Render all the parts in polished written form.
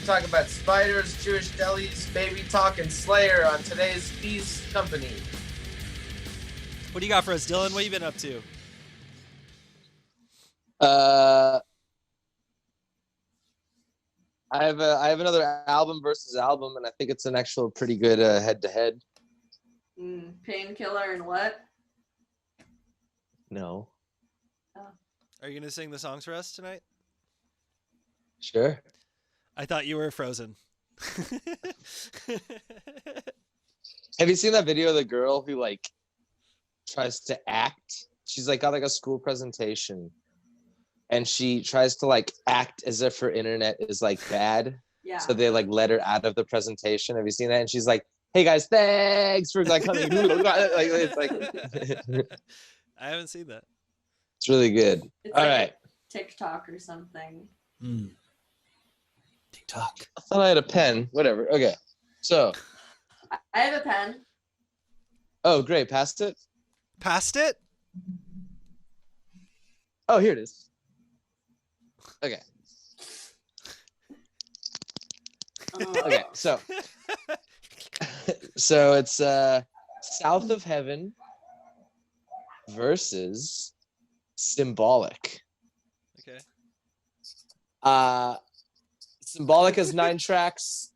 talk about spiders, Jewish delis, baby talk, and Slayer on today's Peace Company. What do you got for us, Dylan? What have you been up to? I have another album versus album, and I think it's an actual pretty good head-to-head. Painkiller and what? No. Oh. Are you going to sing the songs for us tonight? Sure. I thought you were Frozen. Have you seen that video of the girl who like tries to act? She's like got like a school presentation, and she tries to like act as if her internet is like bad. Yeah. So they like let her out of the presentation. Have you seen that? And she's like, "Hey guys, thanks for like coming." Like it's like I haven't seen that. it's really good. It's All like right. TikTok or something. TikTok. I thought I had a pen. Whatever. Okay. So. I have a pen. Oh, great. Passed it? Passed it? Oh, here it is. Okay. Okay, so it's South of Heaven versus Symbolic. Okay. Symbolic has 9 tracks.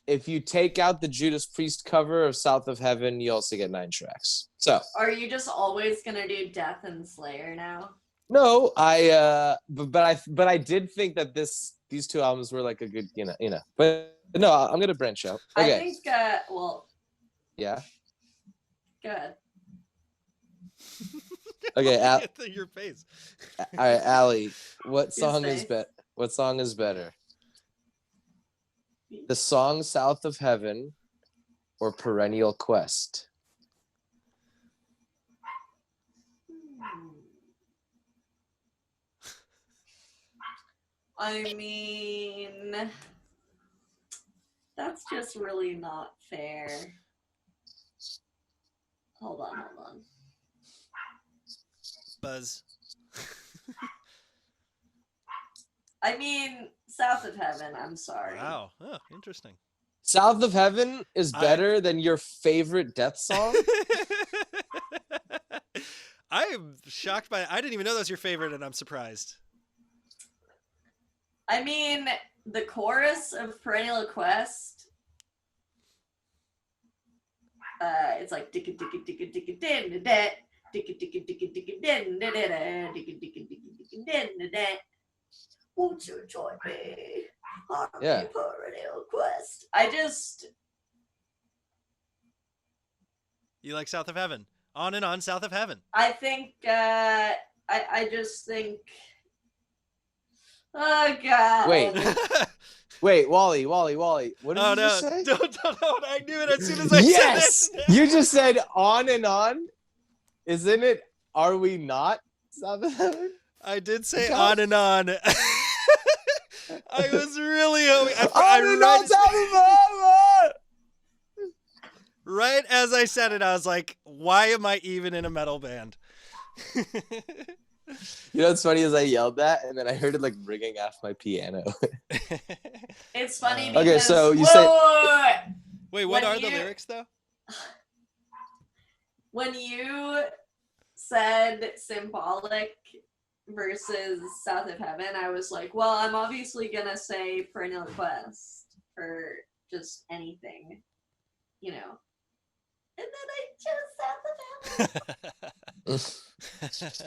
If you take out the Judas Priest cover of South of Heaven, you also get 9 tracks. So are you just always gonna do Death and Slayer now? no, but I did think that these 2 albums were like a good, you know. But no, I'm gonna branch out. Okay. I think Yeah. Go ahead. Okay, Your face. all right, Allie, what song face. is better? The song South of Heaven or Perennial Quest? I mean, that's just really not fair. Hold on. Buzz. I mean, South of Heaven, I'm sorry. Wow. Oh, interesting. South of Heaven is better than your favorite death song? I am shocked by I didn't even know that was your favorite, and I'm surprised. I mean, the chorus of Perennial Quest, it's like dicka dicka dicka dicka din da da dicka dicka dicka dicka din da da da dicka dicka dicka dicka din da da. Won't you join me on Yeah. the Perennial Quest? You like South of Heaven? On and on, South of Heaven. I think I just think. Oh God! Wait, Wally. What did you just say? Don't. I knew it as soon as I Yes, said it. you just said on and on. Isn't it? Are we not South of Heaven? I did say on and on. I was really hoping. Right as I said it, I was like, "Why am I even in a metal band?" You know what's funny is I yelled that, and then I heard it like ringing off my piano. It's funny because okay, so you Wait, what are the lyrics though? When you said Symbolic versus South of Heaven, I was like, well, I'm obviously gonna say Perennial Quest for just anything, you know. And then I chose South of Heaven.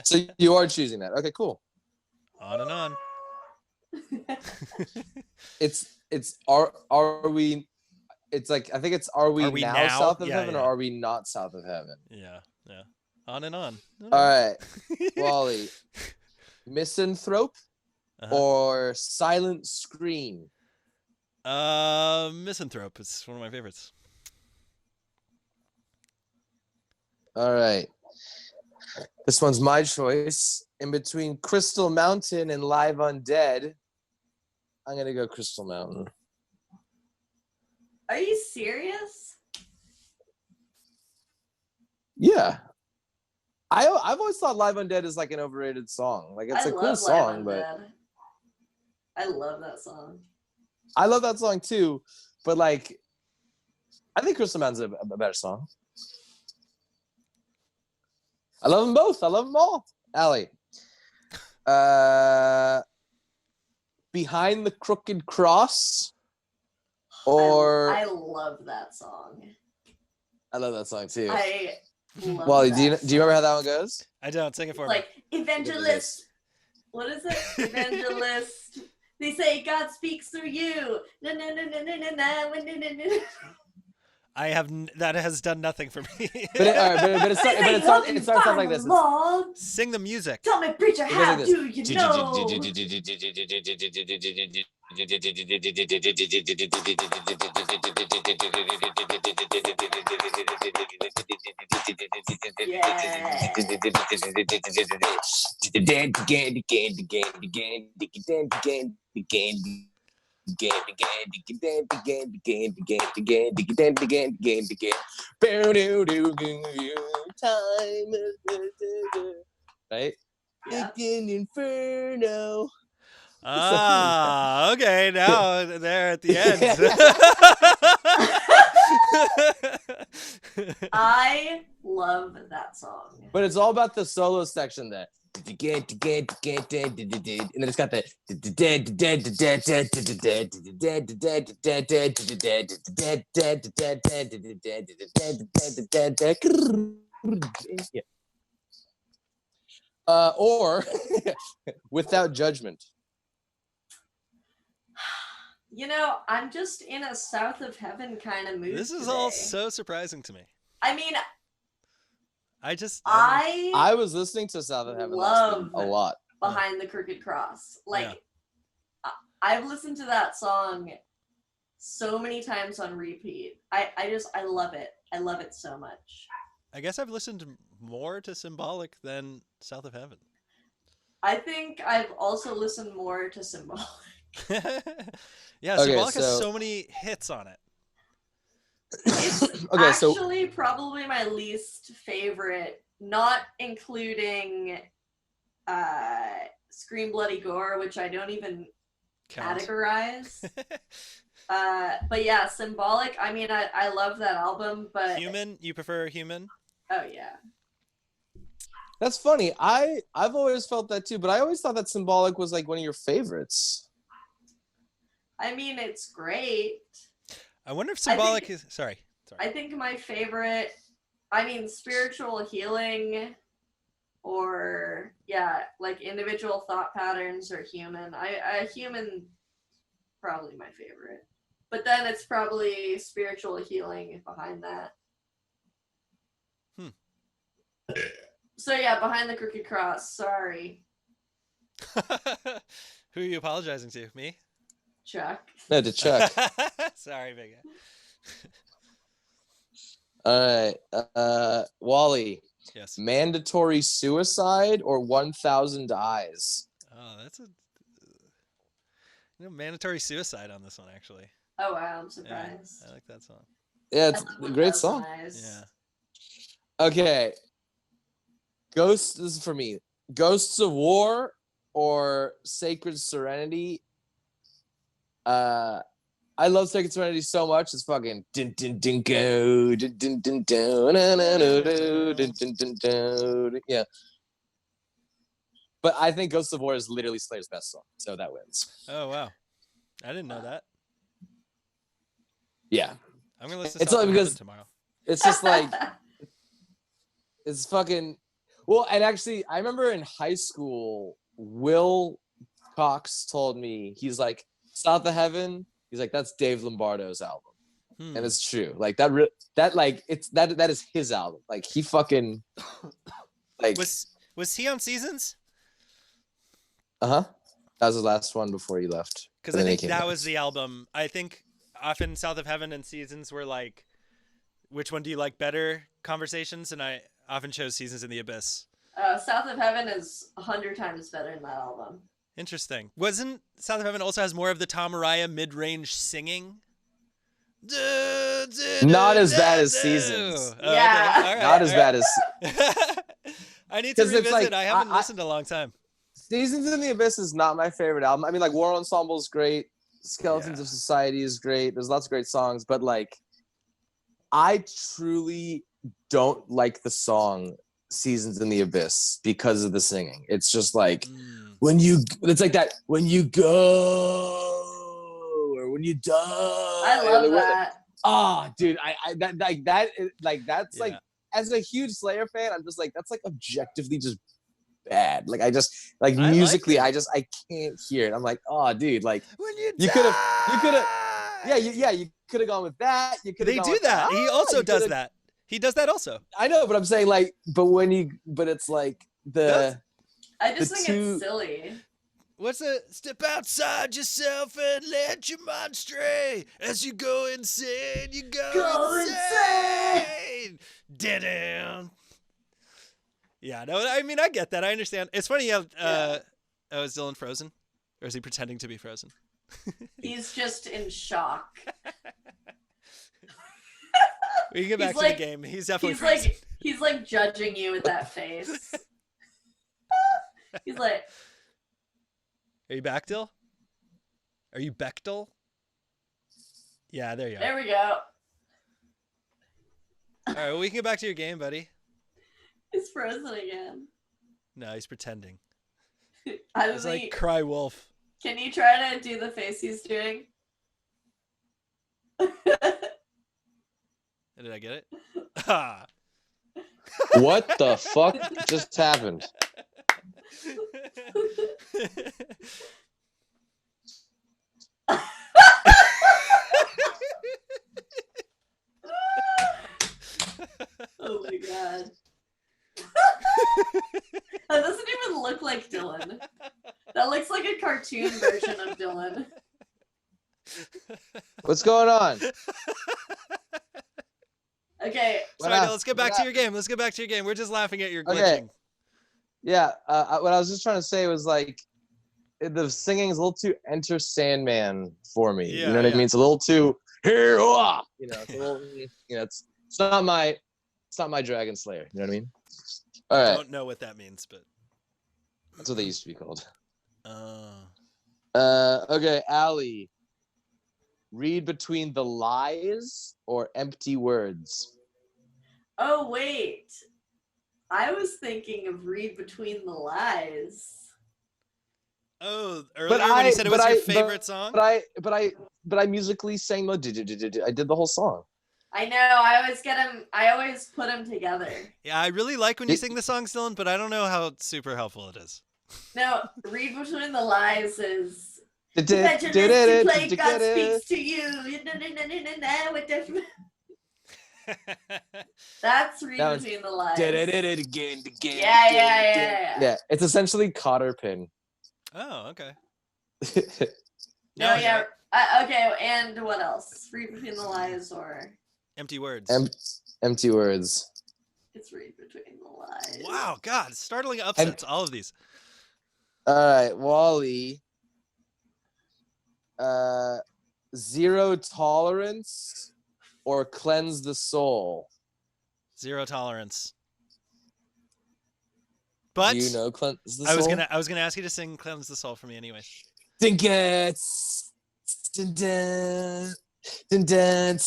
So you are choosing that. Okay, cool. On and on. Are we? It's like I think it's are we now South of Heaven or are we not South of Heaven? Yeah. On and on. All right, Wally. Misanthrope or Silent Scream? Misanthrope. It's one of my favorites. All right. This one's my choice. In between Crystal Mountain and Live Undead, I'm going to go Crystal Mountain. Are you serious? Yeah. I've always thought Live Undead is like an overrated song. Like it's a cool song, but I love that song. I love that song too, but like, I think Crystal Mountain's a better song. I love them both. I love them all. Allie. Behind the Crooked Cross, or I love that song. I love that song too. I love Wally, that do you song. remember how that one goes? I don't. Sing it for Like evangelist. What is it? Evangelist. They say God speaks through you. Na, na, na, na, na, na, na, na, na, na. That has done nothing for me. But it starts off like this. Lord, Sing the music. tell me, preacher, goes how like do you know? Right? Yeah. Inferno. Ah, okay. Now they're at the end. I love that song. But it's all about the solo section that, and then it's got the or Without Judgment. You know, I'm just in a South of Heaven kind of mood. This is today. all so surprising to me. I mean, I was listening to South of Heaven last week a lot. Behind the Crooked Cross. Like, I've listened to that song so many times on repeat. I love it. I love it so much. I guess I've listened more to Symbolic than South of Heaven. I think I've also listened more to Symbolic. Yeah, Symbolic has so many hits on it. It's actually probably my least favorite, not including Scream Bloody Gore, which I don't even categorize. But yeah, Symbolic, I mean, I love that album, but... Human? You prefer Human? Oh, yeah. That's funny. I've always felt that too, but I always thought that Symbolic was like one of your favorites. I mean, it's great. I wonder if Symbolic is... Sorry. I think my favorite... I mean, Spiritual Healing or, yeah, like Individual Thought Patterns or Human. Human probably my favorite. But then it's probably Spiritual Healing behind that. So yeah, Behind the Crooked Cross. Sorry. Who are you apologizing to? Me? Chuck. No, to Chuck. Sorry, big guy. All right. Wally. Yes. Mandatory suicide or 1,000 eyes? Oh, that's mandatory suicide on this one, actually. Oh wow, I'm surprised. Yeah, I like that song. Yeah, it's a great song. Yeah. Okay. This is for me. Ghosts of War or Sacred Serenity? I love Sacred Serenity so much. It's fucking din din din go din din din do na na na do din din din do. Yeah. But I think Ghosts of War is literally Slayer's best song, so that wins. Oh wow, I didn't know that. Yeah. I'm gonna listen. It's only because tomorrow. It's just like it's fucking. Well, and actually, I remember in high school, Will Cox told me, he's like, South of Heaven, he's like, that's Dave Lombardo's album. And it's true. Like that is his album. Like he fucking like was he on Seasons? Uh-huh. That was the last one before he left. Because I think that was the album. I think often South of Heaven and Seasons were like, which one do you like better conversations? And I often chose Seasons in the Abyss. South of Heaven is 100 times better than that album. Interesting. Wasn't South of Heaven also has more of the Tom Araya mid-range singing? Not as bad as Seasons. Oh, yeah. Okay. All right, Not as bad as. I need to revisit. Like, I haven't listened in a long time. Seasons in the Abyss is not my favorite album. I mean, like War Ensemble is great. Skeletons of Society is great. There's lots of great songs, but like, I truly don't like the song Seasons in the Abyss because of the singing. It's just like it's like that when you go or when you die. I love that. Dude, that's like as a huge Slayer fan, I'm just like that's like objectively just bad. Like I just like musically, I can't hear it. I'm like, oh, dude, like when you could have, you could have gone with that. You could. They do that. He also does that. He does that also. I know, but I'm saying like, but it's like I just think it's silly. What's a step outside yourself and let your mind stray as you go insane? You go insane. Down. Yeah, no, I mean I get that. I understand. It's funny how is Dylan frozen, or is he pretending to be frozen? He's just in shock. We can get back to the game. He's definitely frozen. He's like judging you with that face. He's like, are you back, Dill? Are you Bechtel? Yeah, there you are. There we go. All right, well, we can get back to your game, buddy. He's frozen again. No, he's pretending. He's like cry wolf. Can you try to do the face he's doing? Did I get it? Ah. What the fuck just happened? Oh my god. That doesn't even look like Dylan. That looks like a cartoon version of Dylan. What's going on? Okay. Sorry, let's get back to your game. We're just laughing at your glitching. Okay. Yeah, what I was just trying to say was like, the singing is a little too Enter Sandman for me. Yeah, you know what I mean? It's a little too here, you know, it's a little, you know, it's not my Dragon Slayer. You know what I mean? All right. I don't know what that means, but that's what they used to be called. Oh. Okay, Allie. Read between the lies or empty words. Oh wait. I was thinking of read between the lies. Oh, earlier when you said it was your favorite song? But I musically sang I did the whole song. I know, I always put them together. Yeah, I really like when you sing the songs, Dylan, but I don't know how super helpful it is. No, read between the lies is Evangelist, play God speaks to you. That's read between the lies. Yeah. It's essentially cotter pin. Oh, okay. No, yeah. Okay, and what else? Read between the lies or empty words. Empty words. It's read between the lies. Wow, God, startling upsets. All of these. All right, Wally. Zero tolerance or cleanse the soul. Zero tolerance. But you know, cleanse the soul. I was gonna ask you to sing "Cleanse the Soul" for me, anyway. Think it's dun dun dun dun.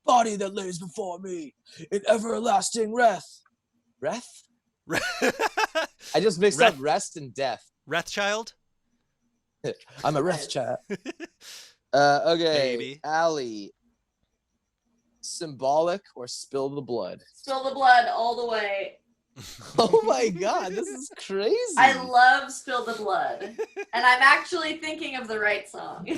Body that lays before me in everlasting wrath. Wrath? I just mixed up rest and death. Wrathchild? I'm a Wrathchild. Okay, baby. Allie. Symbolic or spill the blood? Spill the blood all the way. Oh my god, this is crazy. I love Spill the Blood. And I'm actually thinking of the right song.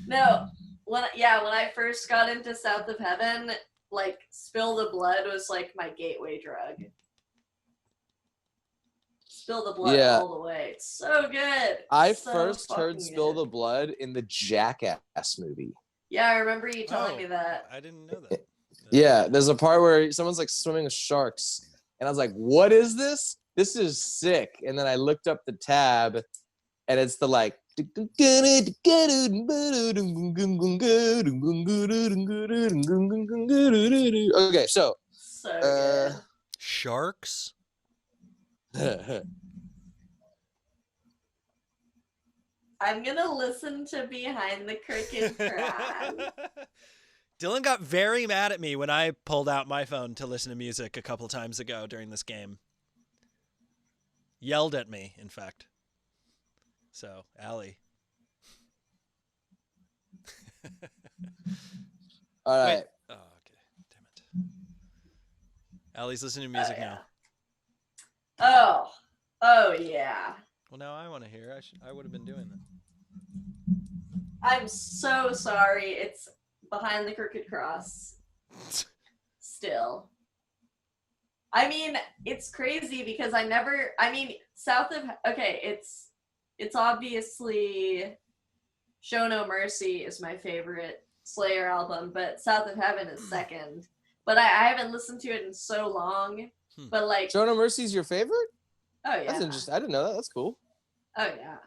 No, when I first got into South of Heaven, like Spill the Blood was like my gateway drug. Spill the Blood all the way. It's so good. I first heard Spill the Blood in the Jackass movie. Yeah, I remember you telling me that. I didn't know that. Yeah, there's a part where someone's like swimming with sharks, and I was like, "What is this? This is sick!" And then I looked up the tab, and it's the like, Okay, so So good. Sharks? I'm gonna listen to Behind the Crooked Cross. Dylan got very mad at me when I pulled out my phone to listen to music a couple times ago during this game. Yelled at me, in fact. So, Allie. all right. Wait. Oh, okay. Damn it. Allie's listening to music now. Oh yeah. Well, now I want to hear. I would have been doing that. I'm so sorry. It's Behind the Crooked Cross. Still. I mean, it's crazy because it's obviously Show No Mercy is my favorite Slayer album, but South of Heaven is second. But I haven't listened to it in so long. But like, Show No Mercy's your favorite? oh yeah. That's interesting. I didn't know that. That's cool. Oh yeah.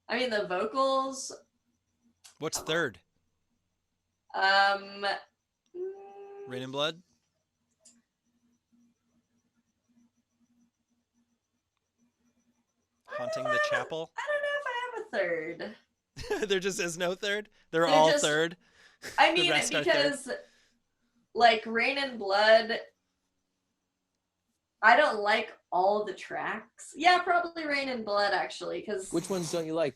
I mean the vocals. What's third? Rain and Blood? Haunting the Chapel? I don't know if I have a third. There just is no third? They're all just, third? I mean, because, like, Rain and Blood, I don't like all the tracks. Yeah, probably Rain and Blood, actually, because... Which ones don't you like?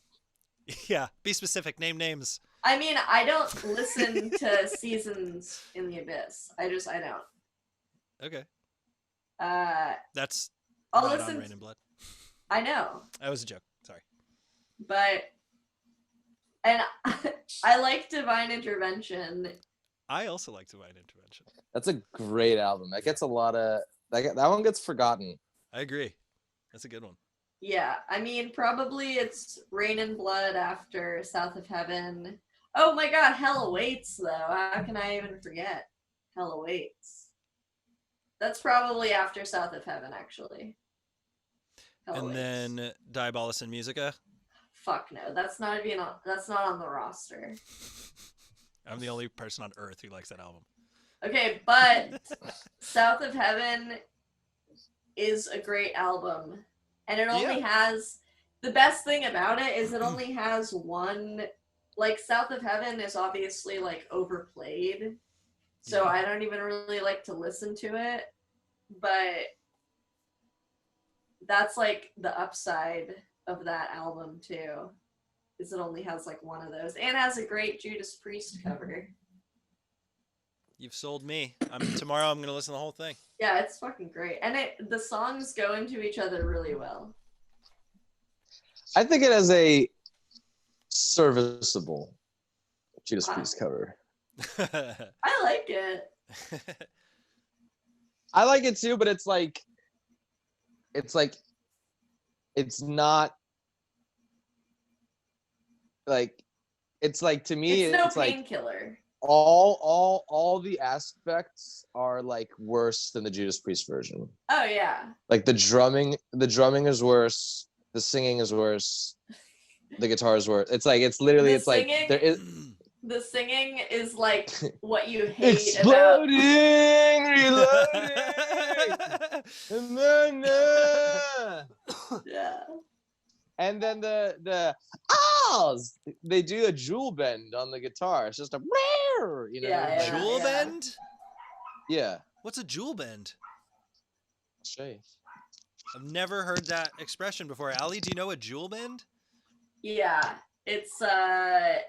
Yeah, be specific. Name names. I mean, I don't listen to Seasons in the Abyss. I don't. Okay. That's... I'll listen on Rain and Blood. I know. That was a joke. Sorry. But... And I like Divine Intervention. I also like Divine Intervention. That's a great album. That gets a lot of... That one gets forgotten. I agree. That's a good one. Yeah, I mean, probably it's Rain and Blood after South of Heaven. Oh my god, Hell Awaits, though. How can I even forget? Hell Awaits. That's probably after South of Heaven, actually. Hell Awaits. Then Diabolus in Musica? Fuck no, that's not on the roster. I'm the only person on earth who likes that album. Okay, but South of Heaven is a great album. And it only has... The best thing about it is it only has one... Like, South of Heaven is obviously, like, overplayed. So I don't even really like to listen to it. But that's, like, the upside of that album, too. Is it only has, like, one of those. And has a great Judas Priest cover. You've sold me. Tomorrow I'm going to listen to the whole thing. Yeah, it's fucking great. And the songs go into each other really well. I think it has a serviceable Judas Priest cover. I like it. I like it too, but it's not like, it's like, to me, it's no like Painkiller. all the aspects are like worse than the Judas Priest version. Oh yeah. Like the drumming is worse. The singing is worse. The guitar is worse. It's like, it's literally, it's like there is. The singing is like what you hate Exploding, about. Reloading, Yeah. And then the ahs, they do a jewel bend on the guitar. It's just a jewel bend? Yeah. What's a jewel bend? I'll show you. I've never heard that expression before. Allie, do you know a jewel bend? Yeah. It's I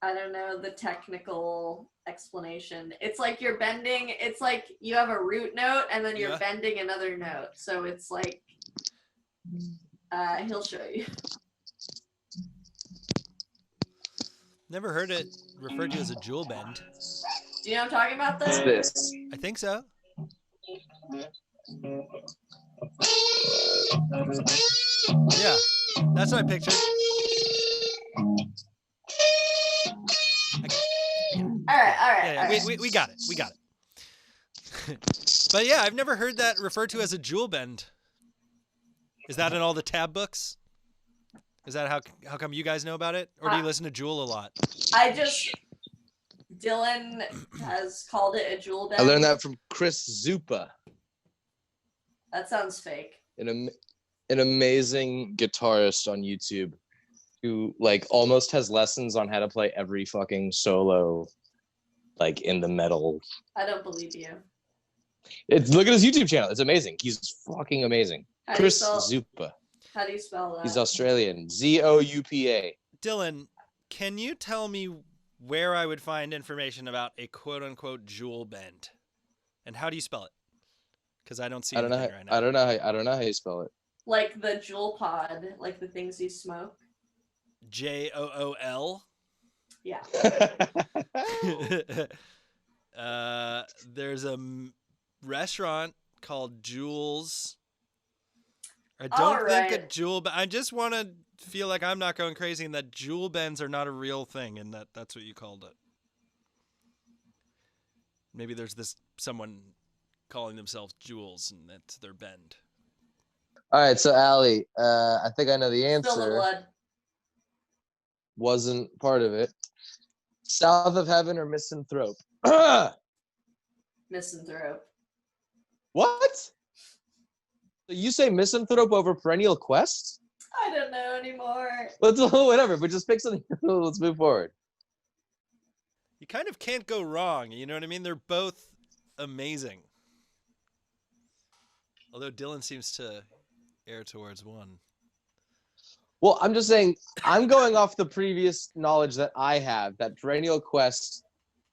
don't know the technical explanation. It's like you're bending, it's like you have a root note and then you're bending another note. So it's like he'll show you. Never heard it referred to as a jewel bend. Do you know what I'm talking about, though? What's this? I think so. Yeah, that's what I pictured. All right. Yeah, we got it. We got it. But yeah, I've never heard that referred to as a jewel bend. Is that in all the tab books? Is that how come you guys know about it, or do you listen to Jewel a lot? Dylan has called it a jewel bend. I learned that from Chris Zupa, That sounds fake. an amazing guitarist on YouTube who like almost has lessons on how to play every fucking solo like in the metal. I don't believe you. Look at his YouTube channel. It's amazing. He's fucking amazing. Chris Zupa. How do you spell that? He's Australian. Zoupa. Dylan, can you tell me where I would find information about a quote-unquote jewel bend, and how do you spell it? Because I don't see anything right now. I don't know how you spell it. Like the jewel pod, like the things you smoke. JOOL. Yeah. There's a restaurant called Jules. I don't think a jewel. I just want to feel like I'm not going crazy, and that jewel bends are not a real thing, and that's what you called it. Maybe there's someone calling themselves Jules, and that's their bend. All right, so Allie, I think I know the answer. Spill the blood. Wasn't part of it. South of Heaven or Misanthrope? Misanthrope. What? So you say Misanthrope over Perennial Quest? I don't know anymore. Whatever, but just pick something. Let's move forward. You kind of can't go wrong. You know what I mean? They're both amazing. Although Dylan seems to err towards one. Well, I'm just saying, I'm going off the previous knowledge that I have, that Perennial Quest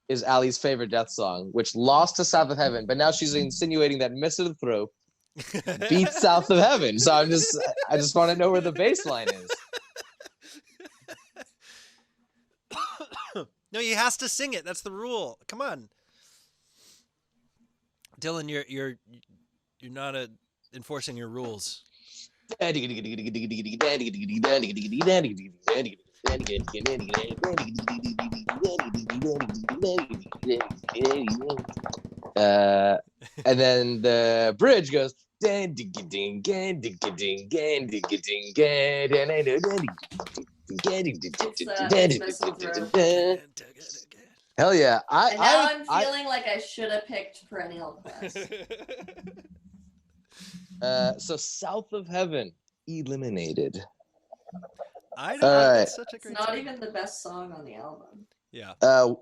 is Allie's favorite death song, which lost to South of Heaven, but now she's insinuating that Misanthrope beats South of Heaven. So I just want to know where the baseline is. No, he has to sing it. That's the rule. Come on, Dylan. You're not enforcing your rules. And then the bridge goes. Hell yeah! I'm feeling like I should have picked Perennial Quest. So South of Heaven eliminated. I know. That's such a great It's not song. even the best song on the album. Yeah.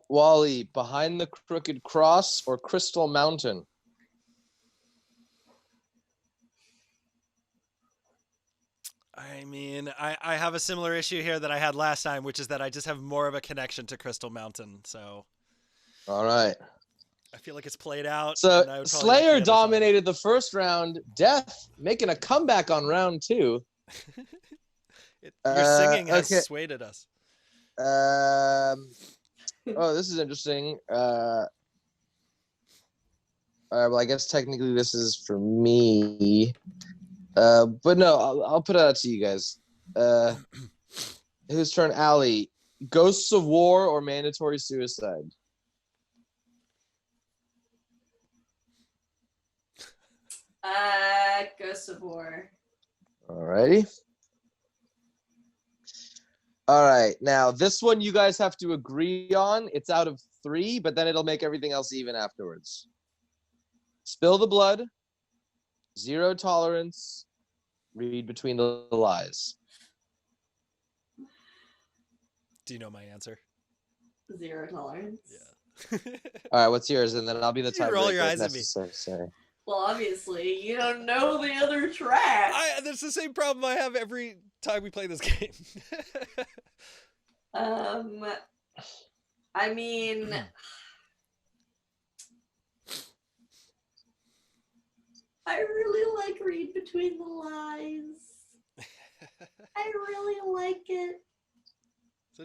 Wally, Behind the Crooked Cross or Crystal Mountain? I mean, I have a similar issue here that I had last time, which is that I just have more of a connection to Crystal Mountain. So. All right. I feel like it's played out. So Slayer dominated the first round. Death making a comeback on round 2. Your singing has swayed us. Oh, this is interesting. Well, I guess technically this is for me. But no, I'll put it out to you guys. Whose turn? Allie. Ghosts of War or Mandatory Suicide? Ghosts of War. Alrighty. All right. Now, this one you guys have to agree on. It's out of 3, but then it'll make everything else even afterwards. Spill the Blood, Zero Tolerance, Read Between the Lies. Do you know my answer? Zero Tolerance. Yeah. All right, what's yours? And then I'll be the tiebreaker. Roll your eyes at me. Sorry. Well, obviously, you don't know the other track. That's the same problem I have every time we play this game. I mean, I really like Read Between the Lies. I really like it.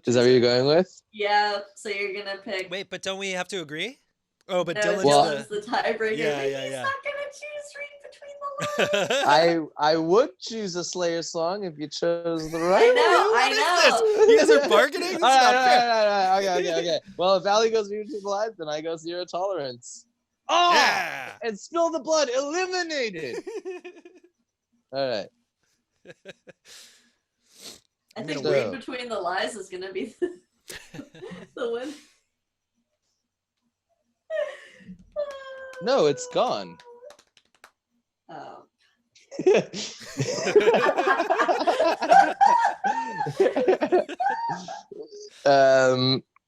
Is that what you're going with? Yeah, so you're gonna pick. Wait, but don't we have to agree? Oh, but No, Dylan's the tiebreaker. Yeah, He's not gonna choose Read Between the Lines. I would choose a Slayer song if you chose the right one. I know. You guys are bargaining? It's All not fair. right. Okay. Well, if Allie goes Read Between the Lines, then I go Zero Tolerance. Oh! Yeah! And Spill the Blood eliminated. All right. I think gonna read win. between the lies is gonna be the win. No, it's gone. Oh.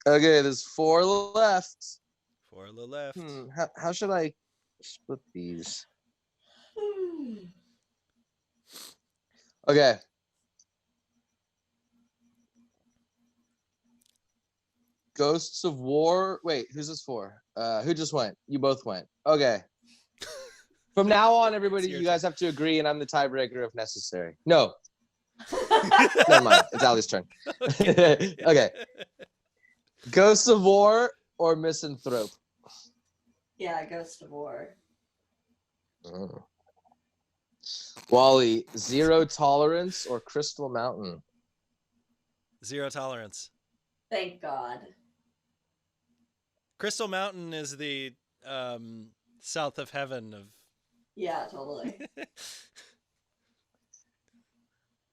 Okay, there's 4 left. 4 on the left. How should I split these? Okay. Ghosts of War. Wait, who's this for? Who just went? You both went. Okay. From now on, everybody, you guys have to agree, and I'm the tiebreaker if necessary. No. Never mind. It's Ali's turn. Okay. Ghosts of War or Misanthrope? Yeah, Ghost of War. Oh. Wally, Zero Tolerance or Crystal Mountain? 0 tolerance. Thank God. Crystal Mountain is the south of heaven of. Yeah, totally.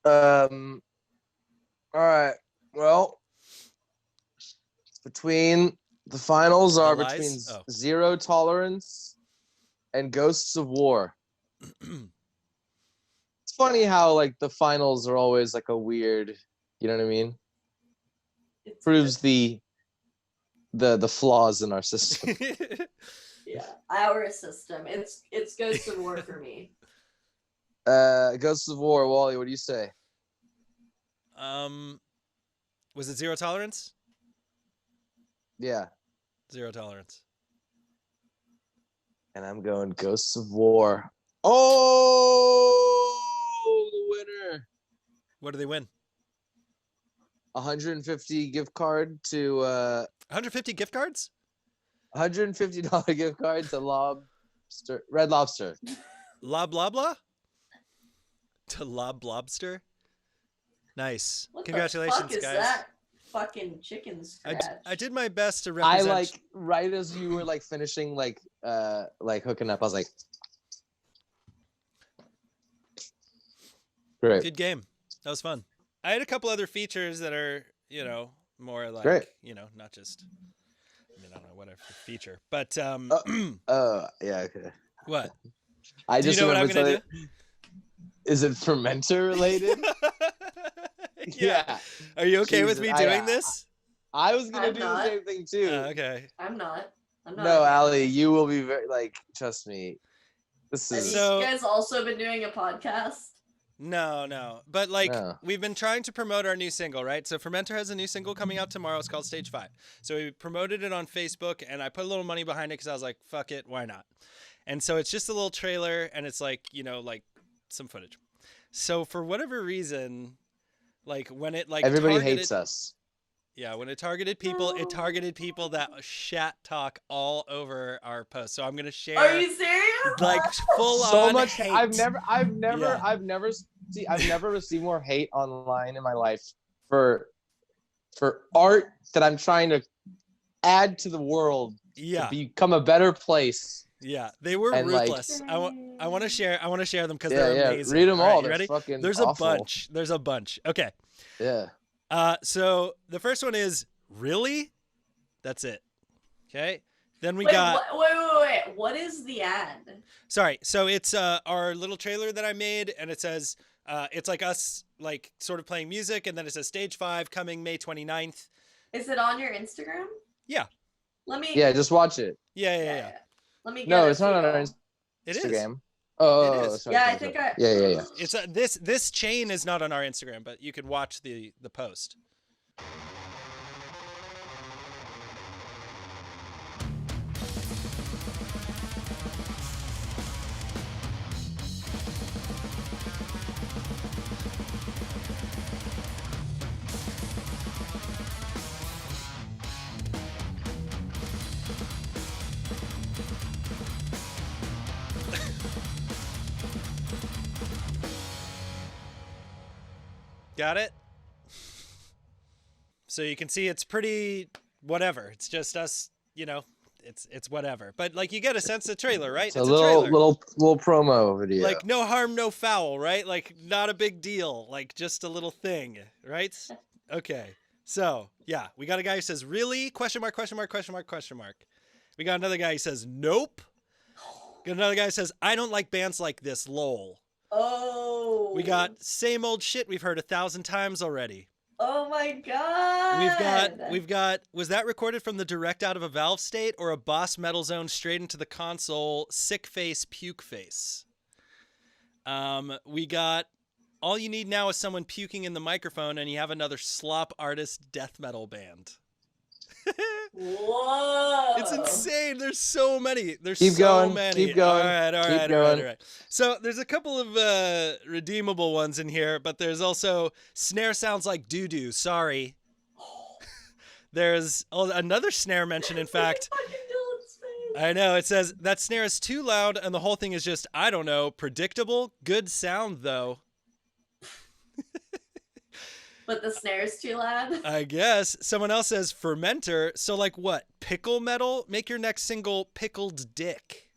All right. Well, between the finals are lies? between Oh. Zero Tolerance and Ghosts of War. It's funny how like the finals are always like a weird, you know what I mean? It's Proves the flaws in our system. yeah, our system. It's Ghost of War for me. Ghosts of War, Wally, what do you say? Was it 0 tolerance? Yeah. 0 tolerance. And I'm going Ghosts of War. Oh, the winner. What do they win? 150 gift card to 150 gift cards? $150 gift card to Red Lobster. Lob Lobla? To Lob Lobster? Nice. What Congratulations, the fuck is guys. that fucking chicken scratch? I did my best to represent. I like right as you were like finishing like hooking up, I was like, great. Good game. That was fun. I had a couple other features that are, more like, Great. not just, I don't know, whatever feature. But, Yeah, okay. what? I Do you just know what I'm remembered going to something. Is it fermenter related? do? Yeah. Are you okay with me Jesus, doing this? I was gonna I'm do not. the same thing too. Okay. I'm not. No, Ali, you will be very trust me. This Have is you So- guys also been doing a podcast? No. But No. we've been trying to promote our new single, right? So Fermenter has a new single coming out tomorrow. It's called Stage 5. So we promoted it on Facebook and I put a little money behind it because I was like, fuck it, why not? And so it's just a little trailer and it's like some footage. So for whatever reason, when it everybody targeted, hates us. Yeah, when it targeted people that shat talk all over our post. So I'm gonna share Are you serious? full So on much. hate. I've Yeah. never received more hate online in my life for art that I'm trying to add to the world Yeah. to become a better place. Yeah, they were And, ruthless. I want to share them because Yeah, they're amazing. read them all. You They're ready? fucking There's awful. a bunch. Okay. Yeah. So the first one is really. That's it. Okay. Then we Wait, got. wait. What is the ad? Sorry. So it's our little trailer that I made, and it says it's like us sort of playing music, and then it says Stage 5 coming May 29th. Is it on your Instagram? Yeah. Let me. Yeah, just watch it. Yeah. Let me get No, it it's not on our for you. It is. Instagram. Oh, It is. sorry, Yeah, sorry, I think sorry. I. Yeah. It's this chain is not on our Instagram, but you can watch the post. Got it? So you can see it's pretty whatever. It's just us, it's whatever. But like you get a sense of the trailer, right? It's a little promo video. Like no harm, no foul, right? Like not a big deal, like just a little thing, right? Okay. So yeah, we got a guy who says, "Really?" Question mark, question mark, question mark, question mark. We got another guy who says, "Nope." Got another guy who says, "I don't like bands like this, lol." Oh. We got same old shit we've heard 1,000 times already. Oh my god. We've got was that recorded from the direct out of a Valve state or a Boss Metal Zone straight into the console, sick face, puke face? We got all you need now is someone puking in the microphone and you have another slop artist death metal band. Whoa. It's insane. There's so many. There's Keep so going, many. keep going, All keep right. going. So there's a couple of redeemable ones in here, but there's also snare sounds like doo-doo. Sorry. There's another snare mention, in fact. I know. It says, that snare is too loud, and the whole thing is just, I don't know, predictable. Good sound, though. But the snare's too loud? I guess. Someone else says fermenter. So like what? Pickle metal? Make your next single Pickled Dick.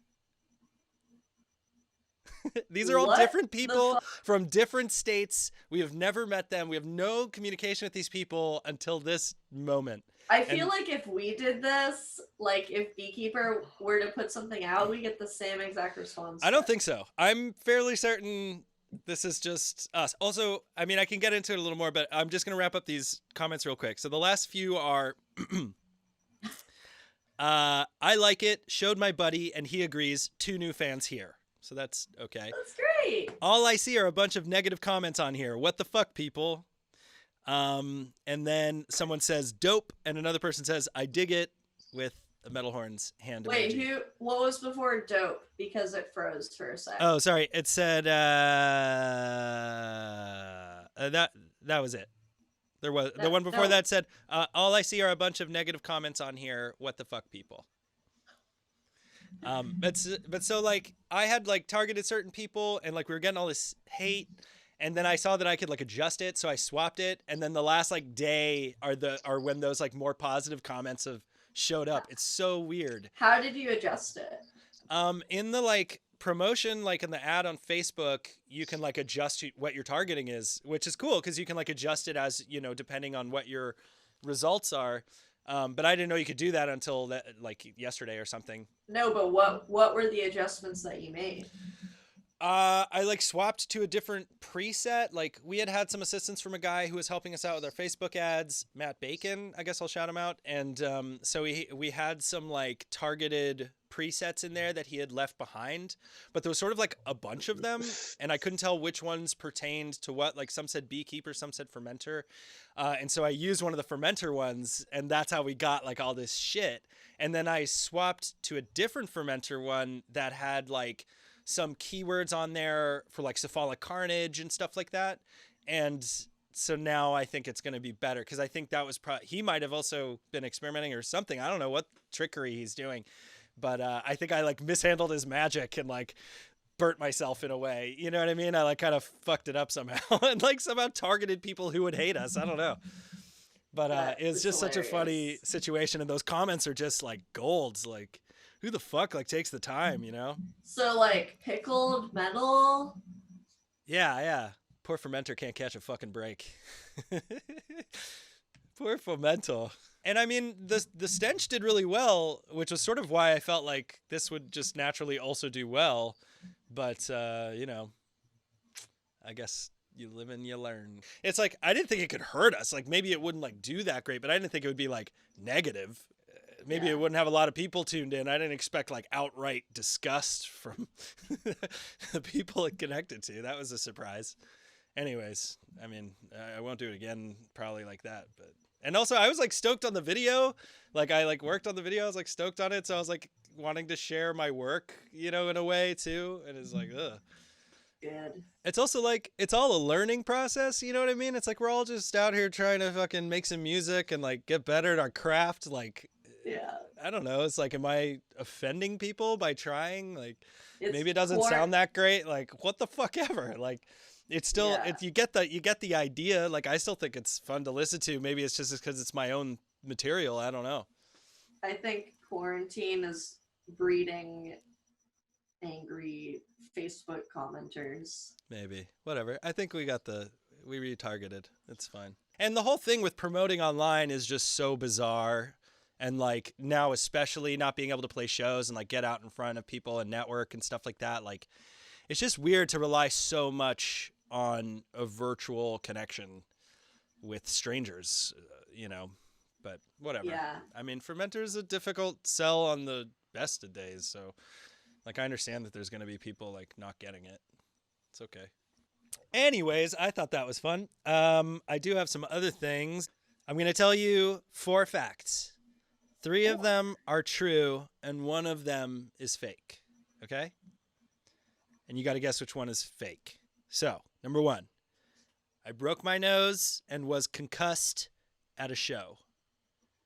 These are all What different the people from different states. We have never met them. We have no communication with these people until this moment. I feel like if we did this, like if Beekeeper were to put something out, we get the same exact response. I don't think so. I'm fairly certain this is just us. Also, I mean, I can get into it a little more, but I'm just going to wrap up these comments real quick. So the last few are, I like it, showed my buddy, and he agrees, 2 new fans here. So that's okay. That's great. All I see are a bunch of negative comments on here. What the fuck, people? And then someone says, dope, and another person says, I dig it, with a metal horns hand Wait, emoji. what was before dope? Because it froze for a sec. Oh, sorry. It said that was it. There was the one before that said all I see are a bunch of negative comments on here. What the fuck, people? But so like I had like targeted certain people and like we were getting all this hate, and then I saw that I could like adjust it, so I swapped it, and then the last like day are when those like more positive comments have showed up. It's so weird. How did you adjust it? In the like promotion, like in the ad on Facebook, you can like adjust what your targeting is, which is cool because you can like adjust it as, you know, depending on what your results are. But I didn't know you could do that until like yesterday or something. No, but what were the adjustments that you made? I like swapped to a different preset. Like we had some assistance from a guy who was helping us out with our Facebook ads, Matt Bacon, I guess I'll shout him out. And so we had some like targeted presets in there that he had left behind, but there was sort of like a bunch of them and I couldn't tell which ones pertained to what. Like some said Beekeeper, some said Fermenter. And so I used one of the Fermenter ones, and that's how we got like all this shit. And then I swapped to a different Fermenter one that had like some keywords on there for like cephalic carnage and stuff like that. And so now I think it's going to be better because I think that was he might have also been experimenting or something. I don't know what trickery he's doing, but I think I like mishandled his magic and like burnt myself in a way. You know what I mean? I like kind of fucked it up somehow and like somehow targeted people who would hate us. I don't know. But it's just hilarious. Such a funny situation. And those comments are just like golds. Like, who the fuck like takes the time, you know? So like pickled metal? Yeah. Poor Fermenter can't catch a fucking break. Poor Fermento. And I mean, the stench did really well, which was sort of why I felt like this would just naturally also do well. But, you know, I guess you live and you learn. It's like, I didn't think it could hurt us. Like maybe it wouldn't like do that great, but I didn't think it would be like negative. Maybe it wouldn't have a lot of people tuned in. I didn't expect like outright disgust from the people it connected to. That was a surprise. Anyways, I mean, I won't do it again probably like that. And also I was like stoked on the video. Like I like worked on the video. I was like stoked on it. So I was like wanting to share my work, you know, in a way too. And it's like, ugh. Good. It's also like, it's all a learning process. You know what I mean? It's like, we're all just out here trying to fucking make some music and like get better at our craft. Like, yeah, I don't know. It's like, am I offending people by trying? Like, maybe it doesn't more... sound that great. Like, what the fuck ever? Like, it's still, you get the idea. Like, I still think it's fun to listen to. Maybe it's just because it's my own material. I don't know. I think quarantine is breeding angry Facebook commenters. Maybe. Whatever. I think we retargeted. It's fine. And the whole thing with promoting online is just so bizarre. And like now, especially not being able to play shows and like get out in front of people and network and stuff like that. Like, it's just weird to rely so much on a virtual connection with strangers, but whatever. Yeah. I mean, Fermenter's a difficult sell on the best of days. So like, I understand that there's going to be people like not getting it. It's okay. Anyways, I thought that was fun. I do have some other things. I'm going to tell you 4 facts. 3 of them are true, and 1 of them is fake. Okay? And you got to guess which one is fake. So, number 1. I broke my nose and was concussed at a show.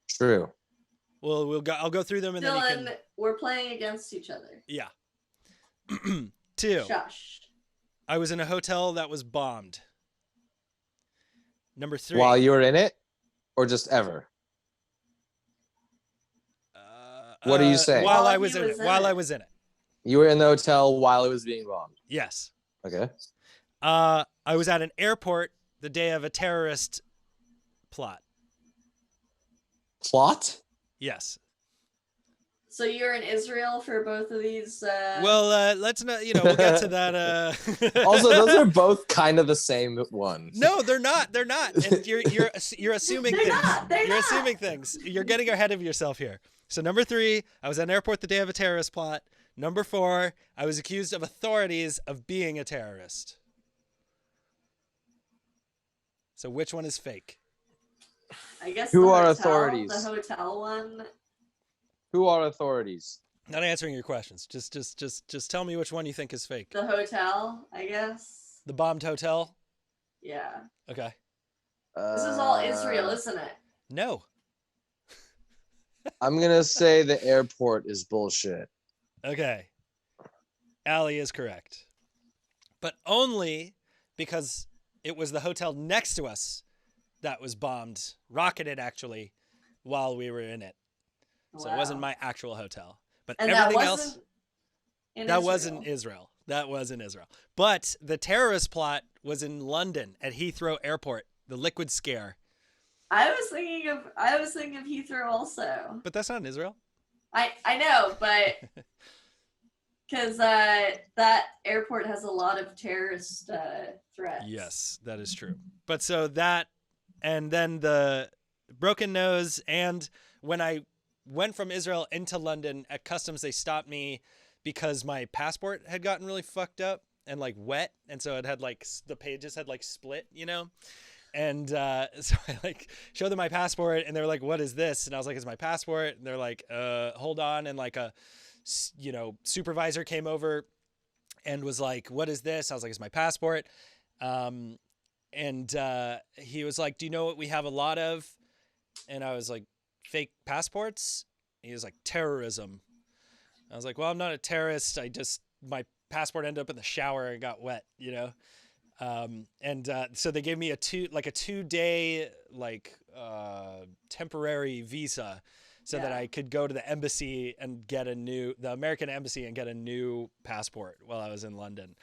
True. Well, I'll go through them and Dylan, then you can... we're playing against each other. Yeah. 2. Shush. I was in a hotel that was bombed. Number 3. While you were in it, or just ever? What are you saying? While I While was he in was it. in While it. I was in it. You were in the hotel while it was being bombed. Yes. Okay. I was at an airport the day of a terrorist plot. Plot? Yes. So you're in Israel for both of these? Well, let's not. We'll get to that. Also, those are both kind of the same one. No, they're not. They're not. And you're assuming They're things. not, they're You're not. assuming things. You're getting ahead of yourself here. So number 3, I was at an airport the day of a terrorist plot. Number 4, I was accused of authorities of being a terrorist. So which one is fake? I guess Who the are hotel, authorities? The hotel one. Who are authorities? Not answering your questions. Just tell me which one you think is fake. The hotel, I guess. The bombed hotel? Yeah. Okay. This is all Israel, isn't it? No. I'm going to say the airport is bullshit. Okay. Allie is correct. But only because it was the hotel next to us that was bombed, rocketed actually, while we were in it. So it wasn't my actual hotel. But And everything that else, wasn't in that Israel. was in Israel. That was in Israel. But the terrorist plot was in London at Heathrow Airport, the liquid scare. I was thinking of Heathrow also. But that's not in Israel. I know, but because that airport has a lot of terrorist threats. Yes, that is true. But so that, and then the broken nose, and when I went from Israel into London at customs, they stopped me because my passport had gotten really fucked up and like wet, and so it had like the pages had like split, And so I like showed them my passport, and they were like, "What is this?" And I was like, "It's my passport." And they're like, "Hold on." And like a supervisor came over and was like, "What is this?" I was like, "It's my passport." And he was like, "Do you know what we have a lot of?" And I was like, "Fake passports." He was like, "Terrorism." I was like, "Well, I'm not a terrorist. My passport ended up in the shower and got wet, So they gave me a 2-day temporary visa so that I could go to the embassy and get the American embassy and get a new passport while I was in London.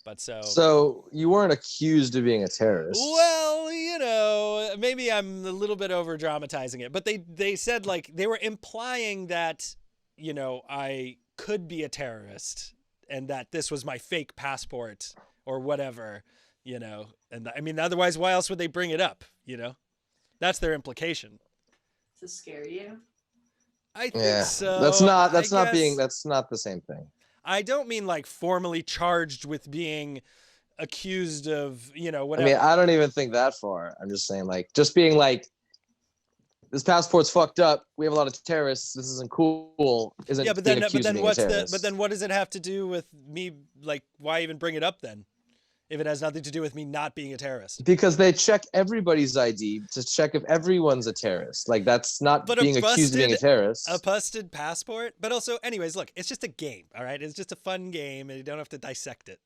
But so you weren't accused of being a terrorist. Well, maybe I'm a little bit over dramatizing it, but they said like they were implying that, I could be a terrorist and that this was my fake passport or whatever, and I mean, otherwise, why else would they bring it up? That's their implication. To scare you? I think so. That's not that's the same thing. I don't mean like formally charged with being accused of, whatever. I mean, I don't even think that far. I'm just saying just being like, this passport's fucked up. We have a lot of terrorists. This isn't cool. But then what does it have to do with me? Like, why even bring it up then? If it has nothing to do with me not being a terrorist. Because they check everybody's ID to check if everyone's a terrorist. Like, that's not being accused of being a terrorist. A busted passport? But also, anyways, look, it's just a game, all right? It's just a fun game, and you don't have to dissect it.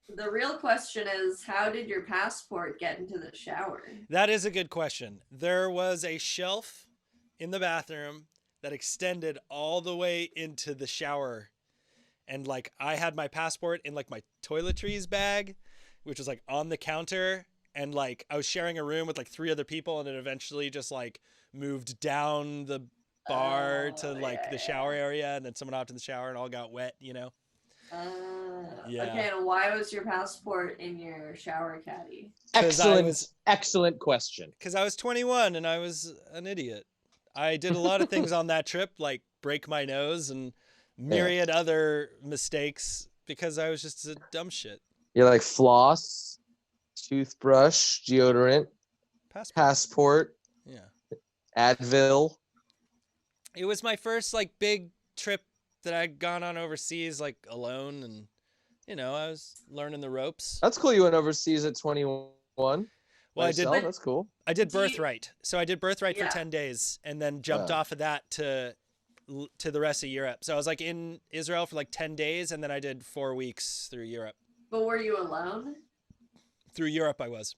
The real question is, how did your passport get into the shower? That is a good question. There was a shelf in the bathroom that extended all the way into the shower. And like I had my passport in like my toiletries bag, which was like on the counter. And like I was sharing a room with like 3 other people, and it eventually just like moved down the bar to like the shower area, and then someone hopped in the shower and all got wet, you know? Yeah. Okay, and why was your passport in your shower caddy? Excellent question. Because I was 21 and I was an idiot. I did a lot of things on that trip, like break my nose and myriad other mistakes because I was just a dumb shit. You're like floss, toothbrush, deodorant, passport, Advil. It was my first like big trip that I'd gone on overseas like alone, and you know, I was learning the ropes. That's cool. You went overseas at 21. Well, yourself? That's cool. I did Birthright. So I did Birthright for 10 days and then jumped off of that to the rest of Europe. So I was like in Israel for like 10 days and then I did 4 weeks through Europe. But were you alone? Through Europe I was.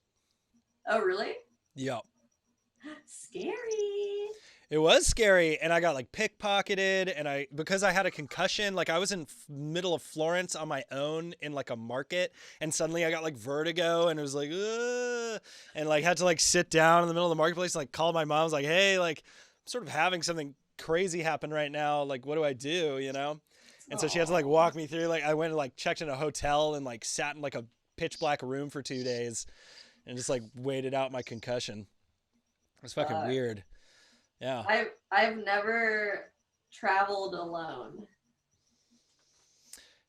Oh, really? Yeah. Scary. It was scary, and I got like pickpocketed, and because I had a concussion, like I was in middle of Florence on my own in like a market, and suddenly I got like vertigo, and it was like, ugh, and like had to like sit down in the middle of the marketplace and like call my mom. I was like, hey, like I'm sort of having something crazy happen right now. Like, what do I do? You know? And so she had to like walk me through. Like I went and like checked in a hotel and like sat in like a pitch black room for 2 days, and just like waited out my concussion. It was fucking weird. Yeah. I've never traveled alone.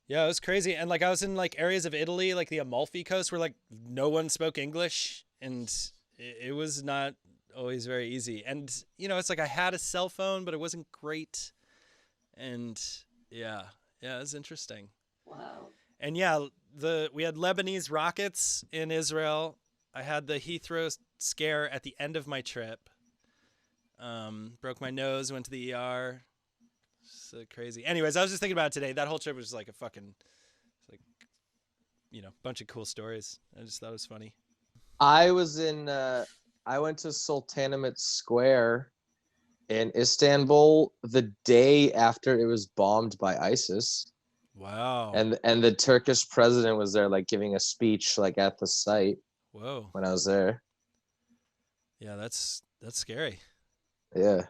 Yeah, it was crazy. And like I was in like areas of Italy, like the Amalfi Coast, where like no one spoke English, and it was not always very easy. And you know, it's like I had a cell phone, but it wasn't great. And yeah, it was interesting. Wow. And yeah, we had Lebanese rockets in Israel. I had the Heathrow scare at the end of my trip. Broke my nose, went to the ER. So crazy. Anyways, I was just thinking about it today. That whole trip was just like a fucking, like, you know, bunch of cool stories. I just thought it was funny. I went to Sultanahmet Square in Istanbul the day after it was bombed by ISIS. Wow. And the Turkish president was there, like giving a speech, like at the site. Whoa. When I was there. Yeah, that's scary. Yeah.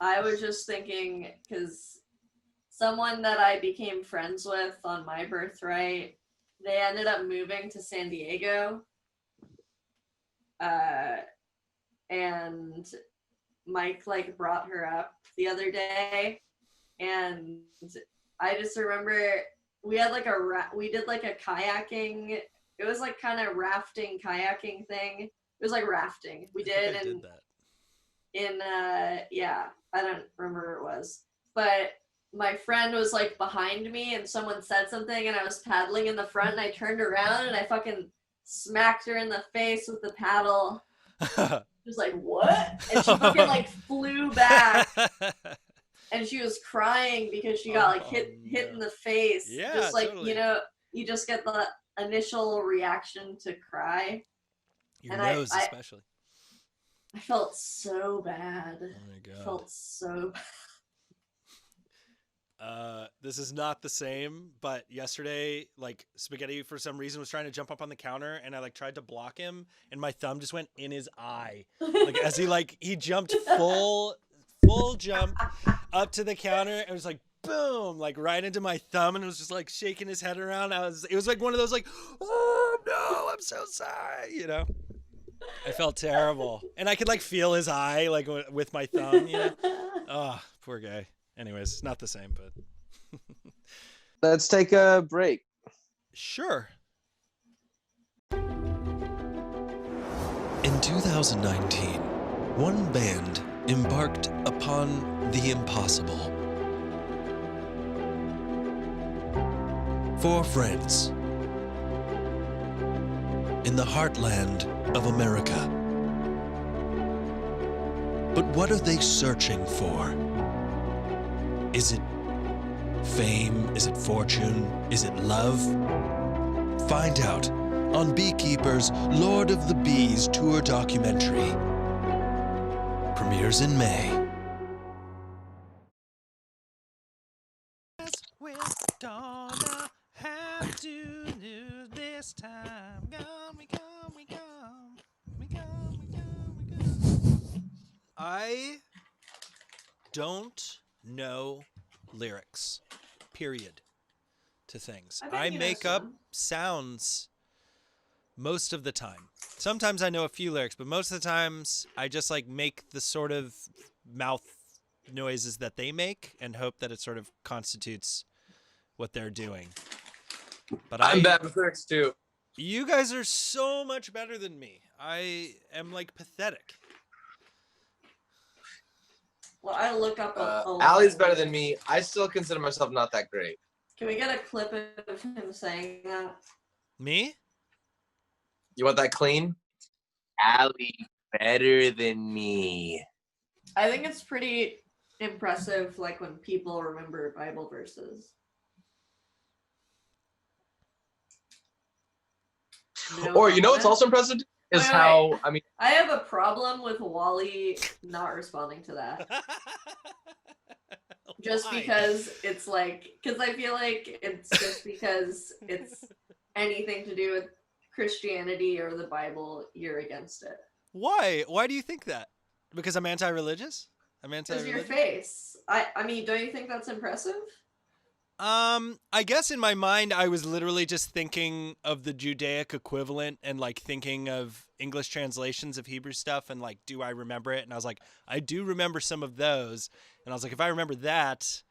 I was just thinking, because someone that I became friends with on my birthright, they ended up moving to San Diego. And Mike like brought her up the other day, and I just remember we had like we did like a kayaking. It was like kind of rafting kayaking thing. It was like rafting. We did, I and did that. I don't remember where it was, but my friend was like behind me, and someone said something, and I was paddling in the front, and I turned around and I fucking smacked her in the face with the paddle. She was like, "What?" And she fucking like flew back, and she was crying because she got like hit in the face. Yeah, just like totally. you know, you just get the initial reaction to cry. Your And nose, especially. I felt so bad. Oh my god. I felt so bad. This is not the same, but yesterday, like Spaghetti for some reason was trying to jump up on the counter, and I like tried to block him, and my thumb just went in his eye, like as he jumped full jump up to the counter, and it was like boom, like right into my thumb, and it was just like shaking his head around. It was like one of those like, oh no, I'm so sorry, you know. I felt terrible, and I could like feel his eye like with my thumb, you know. Oh, poor guy. Anyways, it's not the same, but let's take a break. Sure. In 2019, one band embarked upon the impossible. 4 friends in the heartland of America. But what are they searching for? Is it fame? Is it fortune? Is it love? Find out on Beekeeper's Lord of the Bees tour documentary. premieres in May. We're gonna have to lose this time. We come. I don't know lyrics, period, to things. I bet I you know make up some. sounds most of the time. Sometimes I know a few lyrics, but most of the times I just like make the sort of mouth noises that they make and hope that it sort of constitutes what they're doing. But I'm bad with lyrics too. You guys are so much better than me. I am like pathetic. Well, I look up a lot. Allie's better than me. I still consider myself not that great. Can we get a clip of him saying that? Me? You want that clean? Allie better than me. I think it's pretty impressive, like when people remember Bible verses. Or you know what's also impressive is Wait. how I mean I have a problem with Wally not responding to that. Just Why? because it's like, because I feel like it's just because it's anything to do with Christianity or the Bible, you're against it. Why? Why do you think that? Because I'm anti-religious? I'm Because anti-religious? your face. I mean, don't you think that's impressive? I guess in my mind I was literally just thinking of the Judaic equivalent and like thinking of English translations of Hebrew stuff and like, do I remember it? And I was like, I do remember some of those. And I was like, if I remember that,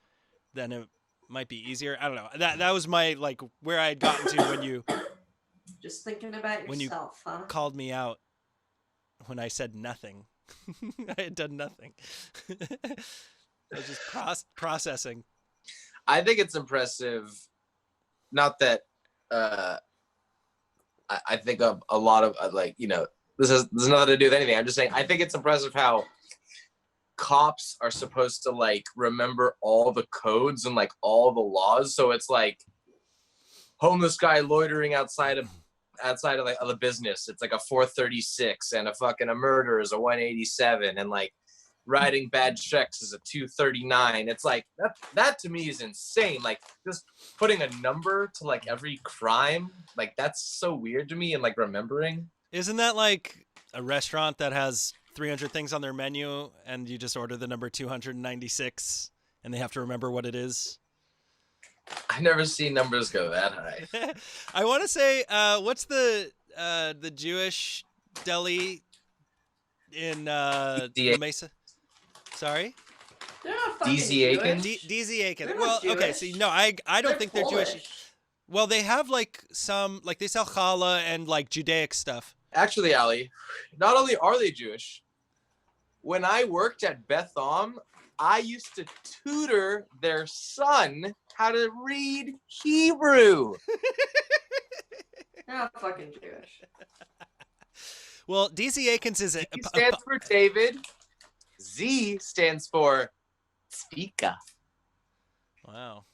then it might be easier. I don't know. That was my like where I had gotten to when you Just thinking about When you yourself, huh? called me out when I said nothing. I had done nothing. I was just processing. I think it's impressive. Not that I think of a lot of like, you know, this has nothing to do with anything. I'm just saying I think it's impressive how cops are supposed to like remember all the codes and like all the laws. So it's like homeless guy loitering outside of the business. It's like a 436, and a murder is a 187, and like writing bad checks is a 239. It's like that to me is insane. Like just putting a number to like every crime, like that's so weird to me. And like remembering. Isn't that like a restaurant that has 300 things on their menu and you just order the number 296 and they have to remember what it is? I never see numbers go that high. I want to say, what's the Jewish deli in La Mesa? Sorry? They're not fucking DZ Aiken? Jewish. DZ Aiken. They're Well, not okay, Jewish. see, no, I don't They're think they're Jewish. Polish. Well, they have like some, like they sell challah and like Judaic stuff. Actually, Ali, not only are they Jewish, when I worked at Beth Am, I used to tutor their son how to read Hebrew. They're not fucking Jewish. Well, DZ Aikens is a D stands for David. Z stands for Speaker. wow,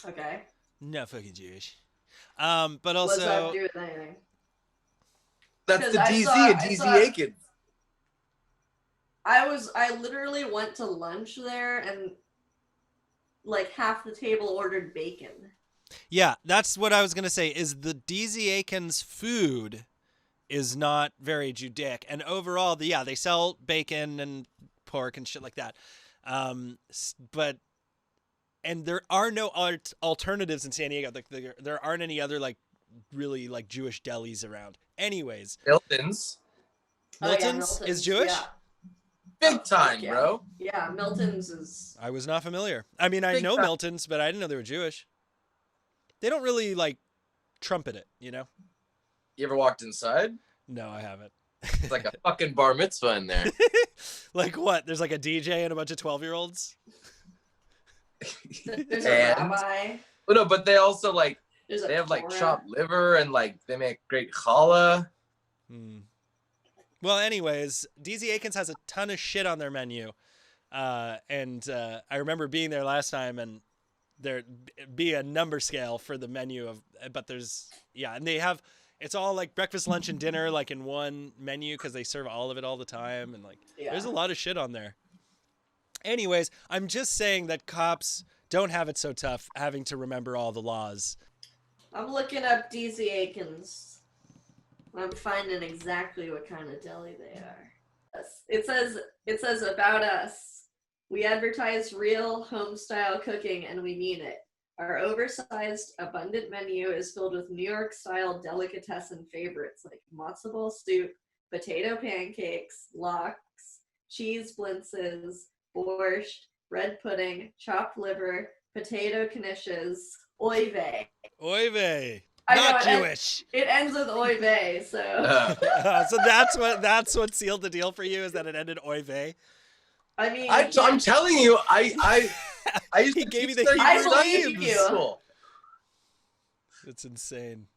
Okay. not fucking Jewish. What But does that have also, to do with anything? That's the 'Cause I DZ saw- and I DZ saw- Aiken. I literally went to lunch there and like half the table ordered bacon. yeah, that's what I was gonna say. Is the DZ Aikens food is not very Judaic, and overall, they sell bacon and pork and shit like that. But there are no alternatives in San Diego. Like there aren't any other like really like Jewish delis around. Anyways, Milton's. Oh, yeah, Milton's is Jewish. Yeah. Big time, yeah. bro. Yeah, Milton's is. I was not familiar. I mean, I Big know time. Milton's, but I didn't know they were Jewish. They don't really like trumpet it, you know? You ever walked inside? No, I haven't. It's like a fucking bar mitzvah in there. Like what? There's like a DJ and a bunch of 12-year-olds? There's a And- rabbi. Well, no, but they also like There's a they have like Torah. chopped liver and like they make great challah. Hmm. Well, anyways, DZ Aikens has a ton of shit on their menu. And I remember being there last time and there'd be a number scale for the menu but and they have It's all like breakfast, lunch, and dinner, like in one menu because they serve all of it all the time, and like there's a lot of shit on there. Anyways, I'm just saying that cops don't have it so tough having to remember all the laws. I'm looking up DZ Aikens. I'm finding exactly what kind of deli they are. It says about us. We advertise real home-style cooking, and we mean it. Our oversized, abundant menu is filled with New York-style delicatessen favorites like matzo ball soup, potato pancakes, lox, cheese blintzes, borscht, red pudding, chopped liver, potato knishes, oy vey. Oy vey. I Not know, Jewish. It ends with oy vey, so. So that's what sealed the deal for you, is that it ended oy vey. I mean, I'm telling you, I used He to gave you teach the their I Hebrew believe in you. school. It's insane.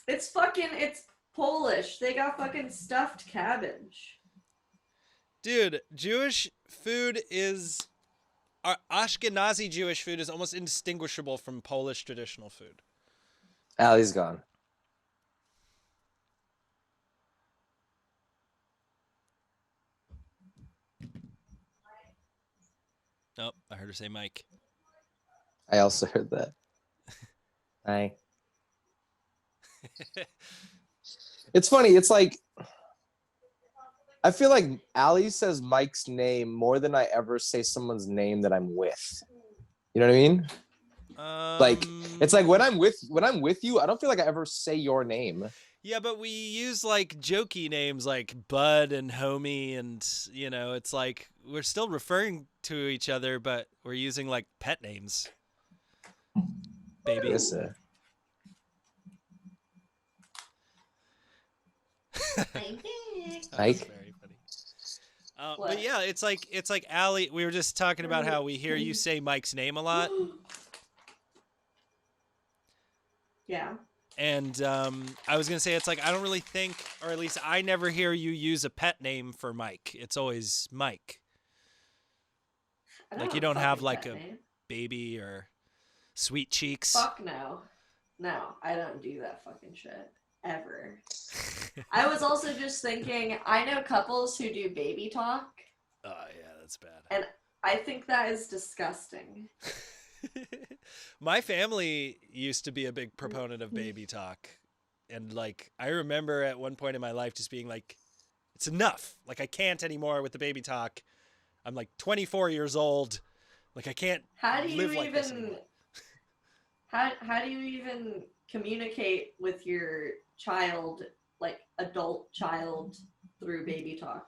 it's Polish. They got fucking stuffed cabbage. Dude, Jewish food is... Ashkenazi Jewish food is almost indistinguishable from Polish traditional food. Allie's gone. Nope, I heard her say Mike. I also heard that. Hi. It's funny. It's like, I feel like Allie says Mike's name more than I ever say someone's name that I'm with. You know what I mean? Like, it's like when I'm with you, I don't feel like I ever say your name. Yeah, but we use like jokey names like Bud and Homie, and you know, it's like we're still referring to each other, but we're using like pet names. Baby. Yes, Thank you. Mike? Very funny. But yeah, it's like Allie. We were just talking about how we hear you say Mike's name a lot, Yeah. and I was gonna say it's like I don't really think, or at least I never hear you use a pet name for Mike. It's always Mike. I Like, have you don't have, fucking like, pet a- name. Baby or Sweet Cheeks. Fuck no. No, I don't do that fucking shit. Ever. I was also just thinking, I know couples who do baby talk, Oh yeah, that's bad. and I think that is disgusting. My family used to be a big proponent of baby talk. And like I remember at one point in my life just being like, it's enough. Like I can't anymore with the baby talk. I'm like 24 years old. Like I can't How do you live like this even anymore. how do you even communicate with your child, like adult child, through baby talk?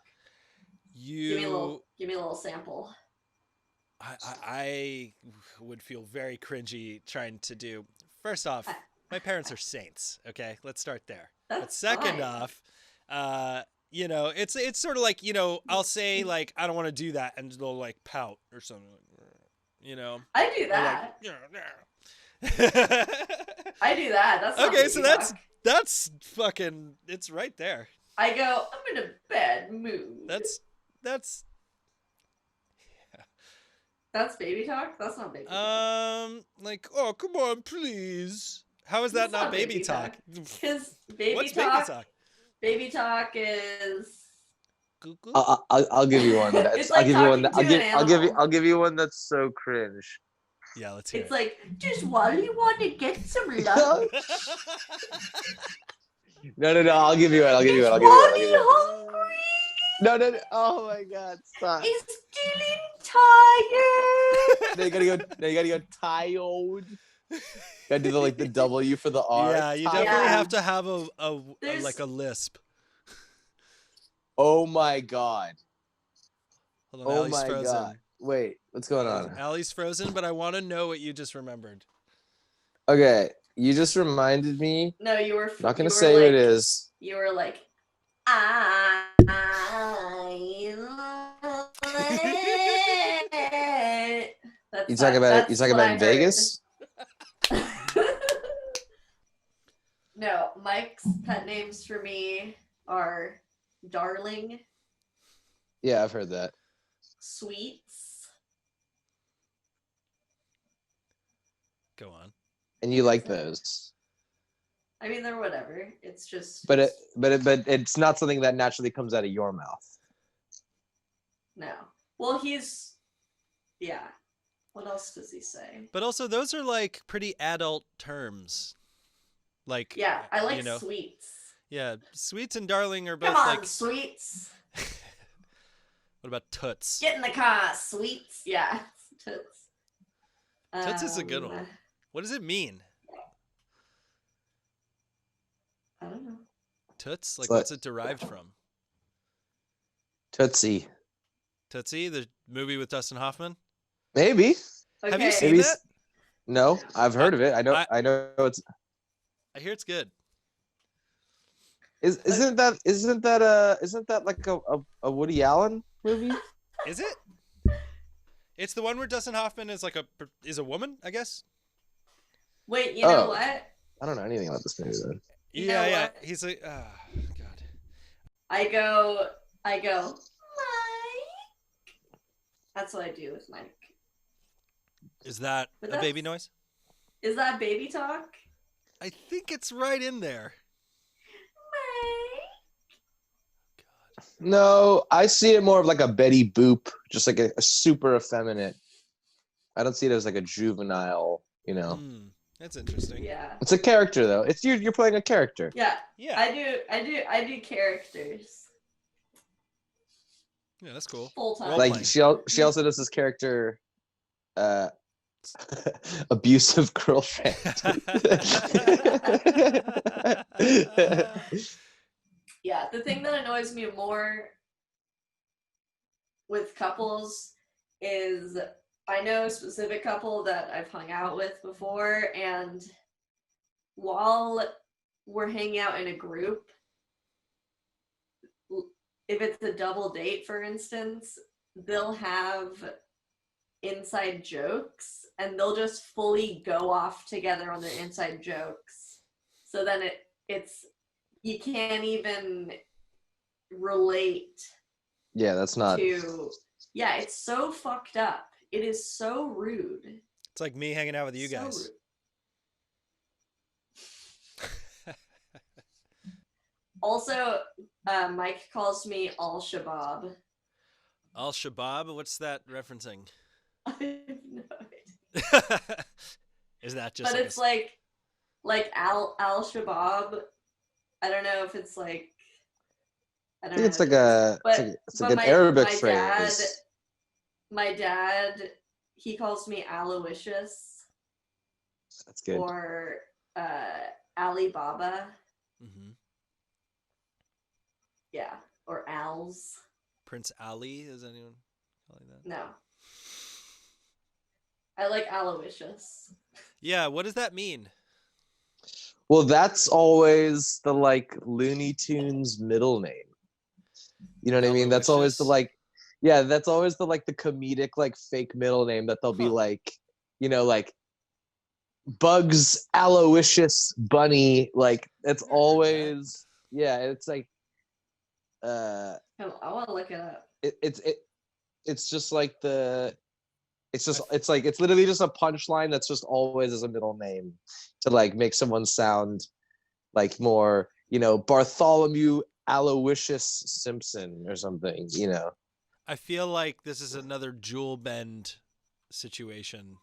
Give me a little sample. I would feel very cringy trying to do. First off, my parents are saints. Okay, let's start there. But That's second fine. off, you know, it's sort of like, you know, I'll say like I don't want to do that, and they'll like pout or something. You know, I do or that. like, I do that. That's not okay. So baby talk. that's fucking. It's right there. I go, I'm in a bad mood. That's That's baby talk? That's not baby talk. like, oh come on, please. How is that That's not not baby baby talk? Because baby What's talk, baby talk? baby talk is Cuckoo? I'll give you one. It's like I'll give you one. talking to an animal. I'll give you one that's so cringe. Yeah, let's hear It's like, just Wally want to get some love. No, it. no. I'll give you one. I'll give you Is one. I'll give you one. I'll Wally give you one. hungry? No. Oh my God! Stop. Is Dylan tired? No, you gotta go. No, you gotta go. Tired. You gotta do the W for the R. Yeah, you Tired. definitely Yeah. have to have a There's- like a lisp. Oh my God. Hold on, Oh Allie's my frozen. God. Wait, what's going on? Allie's frozen, but I want to know what you just remembered. Okay, you just reminded me. No, you were. Not gonna you were say like, who it is. You were like, I love it. That's You talk about it. You that's talk what about I in heard. Vegas. No, Mike's pet names for me are Darling, Yeah, I've heard that. Sweets, Go on. And you like those. I mean, they're whatever. It's just. But it's not something that naturally comes out of your mouth. No. Well, he's. Yeah. What else does he say? But also, those are like pretty adult terms. Like. Yeah, I like you know, sweets. Yeah, sweets and darling are both Come on, like. sweets. What about toots? Get in the car, sweets. Yeah, toots. Toots is a good one. What does it mean? I don't know. Toots? Like, It's like- what's it derived from? Tootsie. Tootsie, the movie with Dustin Hoffman? Maybe. Okay. Have you seen Maybe that? No, I've heard of it. I know it's. I hear it's good. Isn't that like a Woody Allen movie? Is it? It's the one where Dustin Hoffman is like a woman, I guess. Wait, you know Oh. what? I don't know anything about this movie then. You know Yeah. what? He's like, God. I go, Mike. That's what I do with Mike. Is that But a baby that's- noise? Is that baby talk? I think it's right in there. Mike. No, I see it more of like a Betty Boop, just like a super effeminate. I don't see it as like a juvenile, That's interesting. Yeah. It's a character though. It's you're playing a character. Yeah. Yeah. I do characters Yeah, that's cool. full time. Role Like playing. she also does this character abusive girlfriend. Yeah, the thing that annoys me more with couples is I know a specific couple that I've hung out with before, and while we're hanging out in a group, if it's a double date, for instance, they'll have inside jokes and they'll just fully go off together on their inside jokes. So then it's you can't even relate Yeah, that's not. to it's so fucked up. It is so rude. It's like me hanging out with you So guys. rude. Also, Mike calls me Al Shabaab. Al Shabaab? What's that referencing? I have no idea. Is that just But it's like Al Shabaab. I don't know if it's like I I don't think know. it's like a But- it's like but an Arabic my phrase. My dad, he calls me Aloysius That's good. or Alibaba. Mhm. Yeah, or Al's. Prince Ali? Is anyone calling that? No. I like Aloysius. Yeah, what does that mean? Well, that's always the like Looney Tunes middle name. You know what I mean? That's always the Aloysius? that's always the like the comedic like fake middle name that they'll be Huh. like, like Bugs Aloysius Bunny. Like it's Never heard that. always it's like I want to look it up. it's just like it's literally just a punchline that's just always as a middle name to like make someone sound like more, Bartholomew Aloysius Simpson or something, I feel like this is another Jewel Bend situation.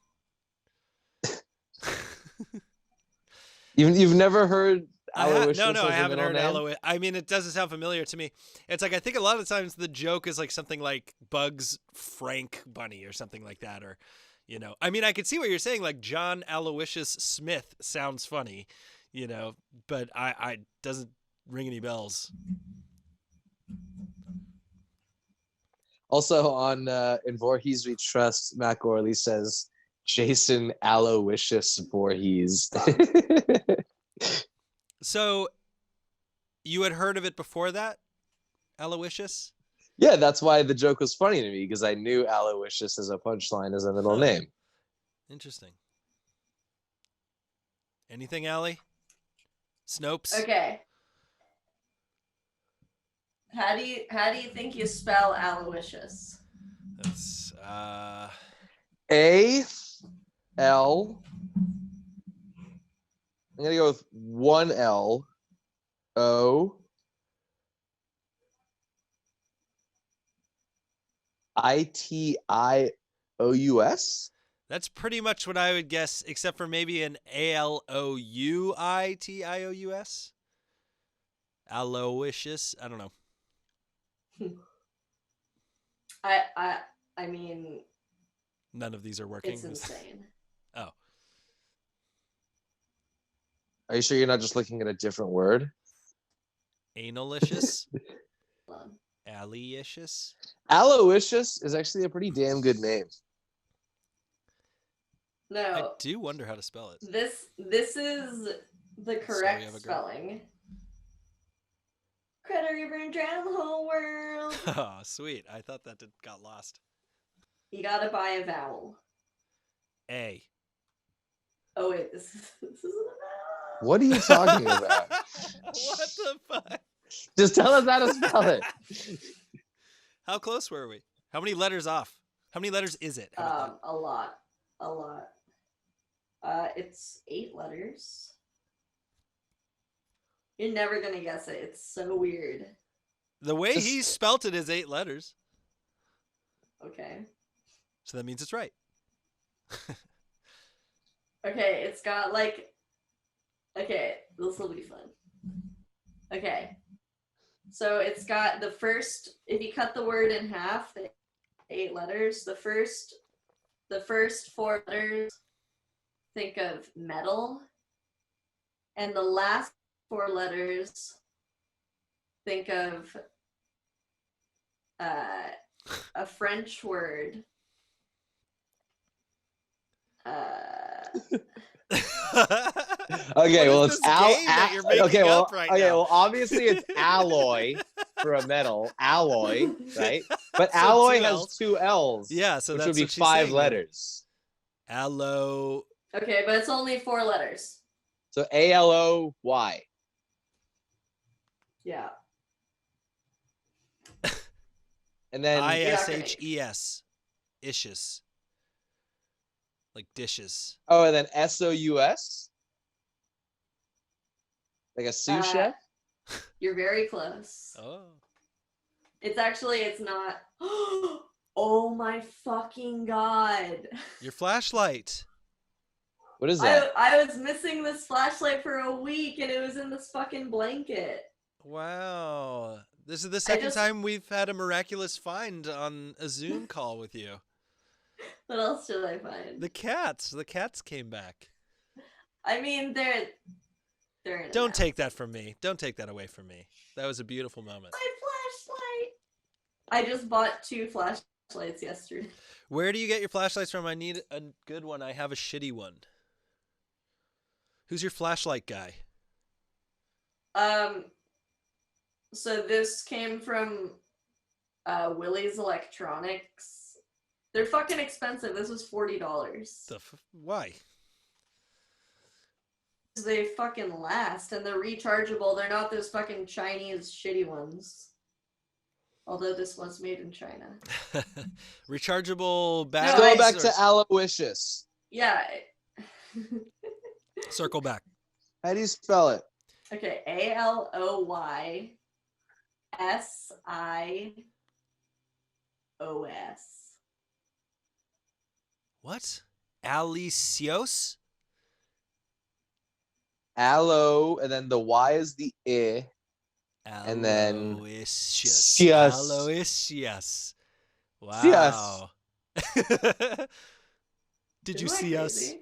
You've never heard Aloysius? No, as I a haven't middle heard name? Aloysius. I mean, it doesn't sound familiar to me. It's like I think a lot of times the joke is like something like Bugs Frank Bunny or something like that, or I mean, I could see what you're saying. Like John Aloysius Smith sounds funny, but I doesn't ring any bells. Also on in Voorhees We Trust, Matt Gorley says Jason Aloysius Voorhees. So, you had heard of it before that, Aloysius? Yeah, that's why the joke was funny to me, because I knew Aloysius as a punchline as a middle Huh. name. Interesting. Anything, Allie? Snopes? Okay. How do you think you spell Aloysius? That's A L I'm gonna go with one L. O. Itious. That's pretty much what I would guess, except for maybe an Aloutious. Aloysius. I don't know. I mean, None of these are working. it's insane. Oh. Are you sure you're not just looking at a different word? Analicious. Hold on. Alliicious. Aloysius is actually a pretty damn good name. I No, do wonder how to spell it. this is the correct have a girl. spelling. Credit River and drown the whole world. Oh, sweet. I thought that got lost. You gotta buy a vowel. A. Oh wait, this isn't a vowel. What are you talking about? What the fuck? Just tell us how to spell it. How close were we? How many letters off? How many letters is it? How about A lot. It's 8 letters. You're never gonna guess it. It's so weird. that? The way he spelt it is 8 letters. Okay. So that means it's right. Okay, it's got like. Okay, this will be fun. Okay. So it's got the first. If you cut the word in half, the 8 letters. The first 4 letters. Think of metal. And the last 4 letters. Think of a French word. Okay, What well is it's this game that you're making okay, well, up right okay, now? well obviously it's alloy for a metal, alloy, right? But So alloy 2 has L's. 2 L's. Yeah, so which that's would be what she's 5 saying then. letters. Allo. Okay, but it's only 4 letters. So ALOY. Yeah. And then ISHES. Ishes. Like dishes. oh, and then SOUS? Like a sous chef? You're very close. Oh. It's not. Oh my fucking god. Your flashlight. What is that? I was missing this flashlight for a week and it was in this fucking blanket. Wow. This is the second just- time we've had a miraculous find on a Zoom call with you. What else did I find? The cats. The cats came back. I mean, they're in a Don't mess. take that from me. Don't take that away from me. That was a beautiful moment. My flashlight. I just bought 2 flashlights yesterday. Where do you get your flashlights from? I need a good one. I have a shitty one. Who's your flashlight guy? So this came from Willie's Electronics. They're fucking expensive. This was $40. Why? They fucking last and they're rechargeable. They're not those fucking Chinese shitty ones. Although this was made in China. Rechargeable Let's batteries. go back or- to Aloysius. Yeah. Circle back. How do you spell it? Okay, ALOYSIOS. What? Alicios? Aloe, and then the Y is the I. And then Aloysius. Sias. Aloysius. Wow. Did you Isn't that see us? crazy?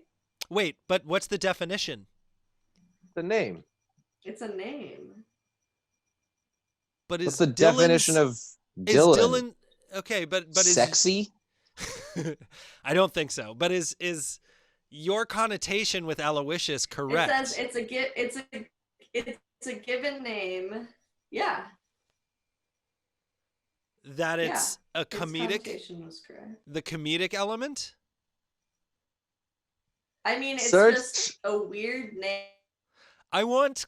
Wait, but what's the definition? The name. It's a name. But What's is the definition of Is Dylan? Dylan okay? But is Sexy? I don't think so. But is your connotation with Aloysius correct? It says it's a given name. Yeah. That it's a Its comedic, connotation was correct. the comedic element. I mean, it's Search- just a weird name. I want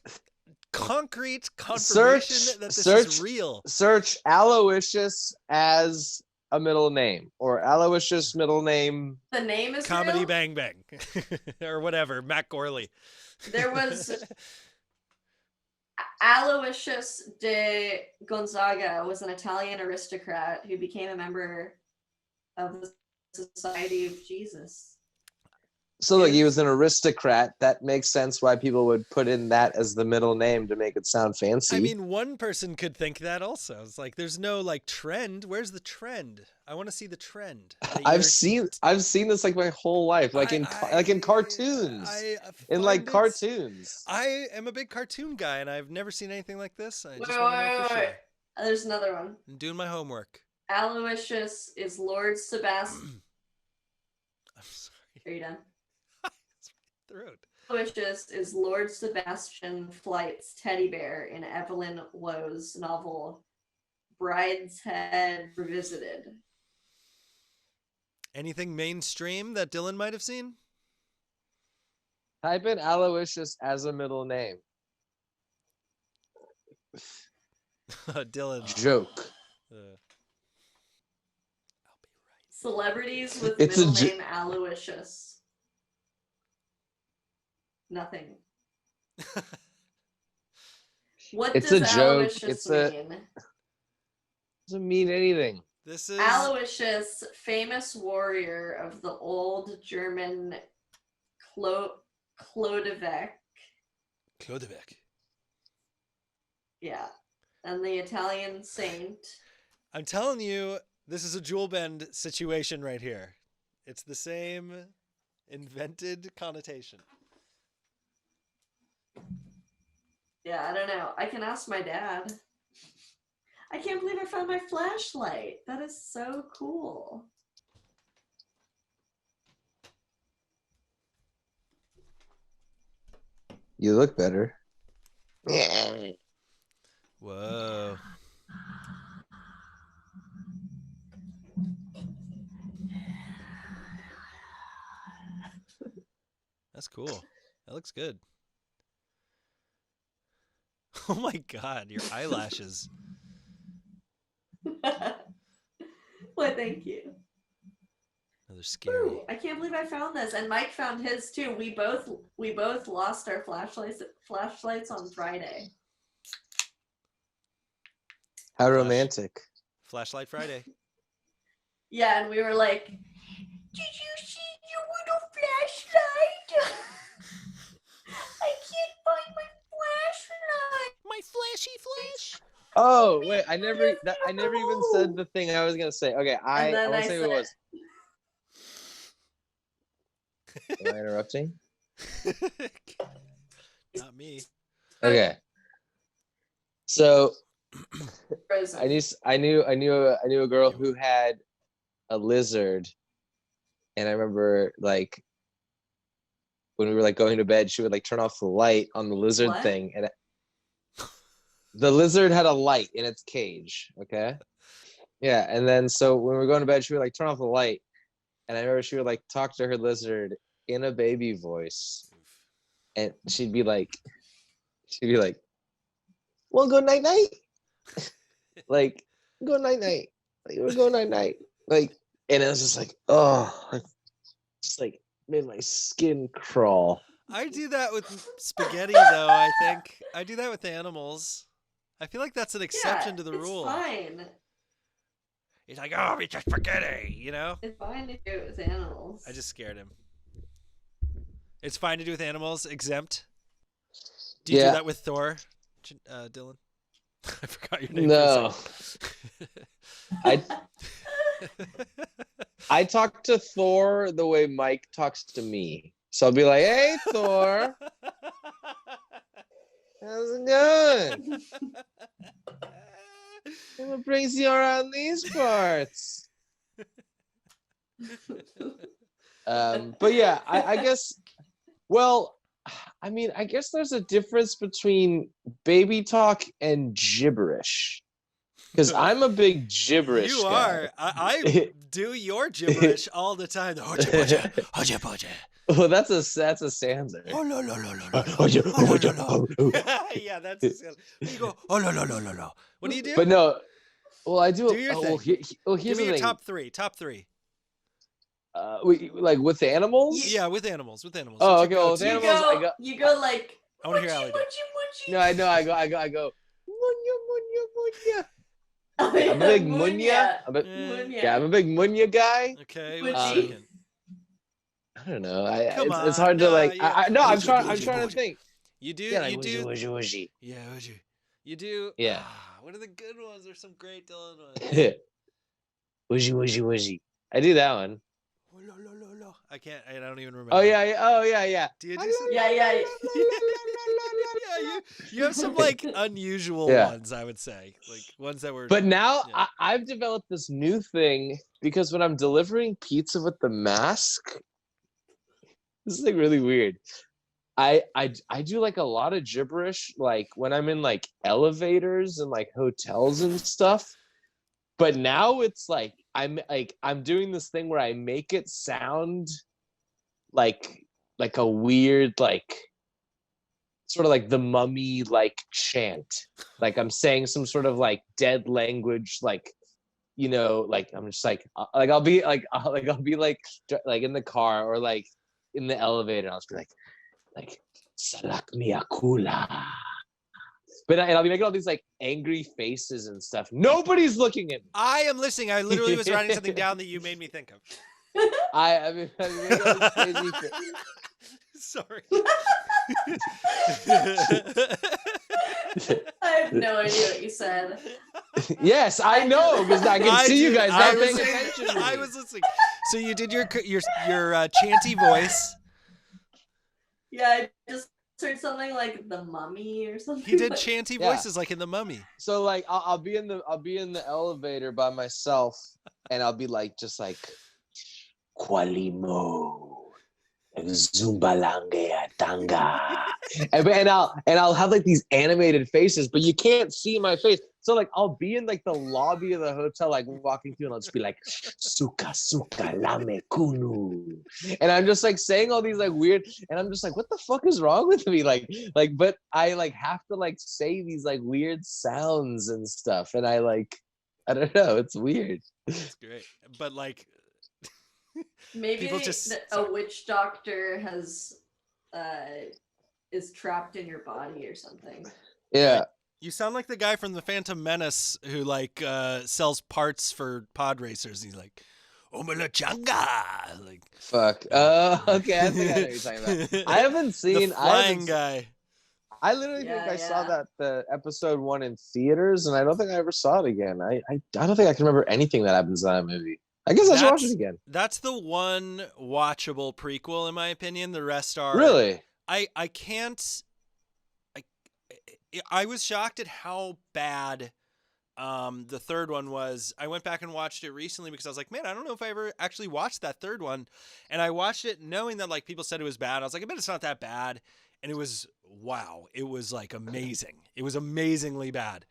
concrete confirmation that this is real. Search Aloysius as a middle name, or Aloysius middle name. The name is Comedy real? Bang Bang or whatever, Matt Gorley. There was Aloysius de Gonzaga was an Italian aristocrat who became a member of the Society of Jesus. So look, he was an aristocrat. That makes sense why people would put in that as the middle name to make it sound fancy. I mean, one person could think that also. It's like there's no like trend. Where's the trend? I want to see the trend. I've seen this like my whole life, like in cartoons. In like cartoons. I am a big cartoon guy, and I've never seen anything like this. I just Wait, want to know for wait. sure. There's another one. I'm doing my homework. Aloysius is Lord Sebastian. I'm sorry. Are you done? Throat. Aloysius is Lord Sebastian Flight's teddy bear in Evelyn Waugh's novel Brideshead Revisited. Anything mainstream that Dylan might have seen? Type in Aloysius as a middle name. Dylan. Joke. I'll be right. Celebrities with It's middle a name Aloysius. Nothing. What It's does a joke. Aloysius mean? Doesn't mean anything. This is Aloysius, famous warrior of the old German Clodevec. Clodevec. Yeah. And the Italian saint. I'm telling you, this is a jewel bend situation right here. It's the same invented connotation. Yeah, I don't know. I can ask my dad. I can't believe I found my flashlight. That is so cool. You look better. Whoa. That's cool. That looks good. Oh my god, your eyelashes. Well, thank you. Oh, they're scary. Ooh, I can't believe I found this, and Mike found his too. We both lost our flashlights on Friday. How romantic. Flashlight Friday. Yeah, and we were like, "Did you see your little flashlight? I can't find my flashlight. My flashy flash. Oh wait, I never even said the thing I was gonna say. Okay, I want to say what it was. Am I interrupting? Not me. Okay. So Frozen. I knew a girl who had a lizard, and I remember like when we were like going to bed, she would like turn off the light on the lizard What? thing, and the lizard had a light in its cage. Okay. Yeah, and then so when we were going to bed, she would like turn off the light, and I remember she would like talk to her lizard in a baby voice, and she'd be like, "Well, go night night." Like, go night night. Like, we're going night night. Like, and it was just like, oh, just like made my skin crawl. I do that with spaghetti, though. I think I do that with animals. I feel like that's an exception to the rule. It's fine. He's like, "Oh, it's just spaghetti," you know. It's fine to do it with animals. I just scared him. It's fine to do with animals. Exempt. Do you do that with Thor, Dylan? I forgot your name. No. I talk to Thor the way Mike talks to me. So I'll be like, "Hey, Thor, how's it going? What brings you around these parts?" But yeah, I guess. Well, I mean, I guess there's a difference between baby talk and gibberish. Because I'm a big gibberish You guy. are. I do your gibberish all the time. Well, that's a Sander. Oh no no no no no. Yeah, that's a Sander. You go. Oh no no no no no. What do you do? But no, well, I do. Do your thing. Well, here's Give me the your thing. top three. Top three. like with animals. Yeah, with animals. With animals. Oh, What's okay. your Well, with go-to? animals, You go like. I want to hear Allie do it. No, I know. I go. Munya, munya, munya. Oh, I'm a big munya. Yeah. I'm a big munya guy. Okay, Would what's you? second? I don't know. Come It's on, hard to like. yeah. No, I'm Woozy, trying. I'm woozy, trying to woozy. think. You do. Yeah, like you do. woozy, woozy, Yeah, would you? You do. Yeah. What are the good ones? There's some great Dylan ones. woozy, woozy, woozy. I do that one. Oh, lo, lo, lo, lo. I can't. I don't even remember. Oh yeah. Oh yeah. Do you do some? Yeah. Yeah, you have some like unusual Yeah. ones, I would say, like ones that were. But now Yeah. I've developed this new thing because when I'm delivering pizza with the mask, this is like really weird. I do like a lot of gibberish like when I'm in like elevators and like hotels and stuff. But now it's like I'm doing this thing where I make it sound like a weird like sort of like the mummy like chant. Like I'm saying some sort of like dead language like like I'm just like I'll be like in the car or like in the elevator. I'll just be like Salak Miakula. But I'll be making all these like angry faces and stuff. Nobody's looking at me. I am listening. I literally was writing something down that you made me think of. I mean making all these crazy Sorry. I have no idea what you said. Yes, I know because I can see you guys I not was paying listening. attention. To me. I was listening. So you did your chanty voice. Yeah, I just heard something like the mummy or something. He did like- chanty Yeah. voices like in The Mummy. So like I'll be in the elevator by myself and I'll be like just like Qualimo Zumbalange Atanga. and I'll have like these animated faces, but you can't see my face. So like I'll be in like the lobby of the hotel, like walking through, and I'll just be like Suka Suka Lame Kunu. And I'm just like saying all these like weird, and I'm just like, what the fuck is wrong with me? But I like have to like say these like weird sounds and stuff. And I don't know, it's weird. That's great. But like Maybe people just a witch doctor is trapped in your body or something. Yeah. you sound like the guy from the Phantom Menace who like sells parts for pod racers. He's like, Omalachanga. Like Fuck. Okay, I think I know what you're talking about. I haven't seen the flying guy. I literally think Yeah, I saw yeah. the episode 1 in theaters, and I don't think I ever saw it again. I don't think I can remember anything that happens in that movie. I guess I should watch it again. That's the one watchable prequel, in my opinion. The rest are Really? I can't. I was shocked at how bad the third one was. I went back and watched it recently because I was like, man, I don't know if I ever actually watched that third one. And I watched it knowing that like people said it was bad. I was like, I bet it's not that bad. And it was, wow. It was like amazing. It was amazingly bad.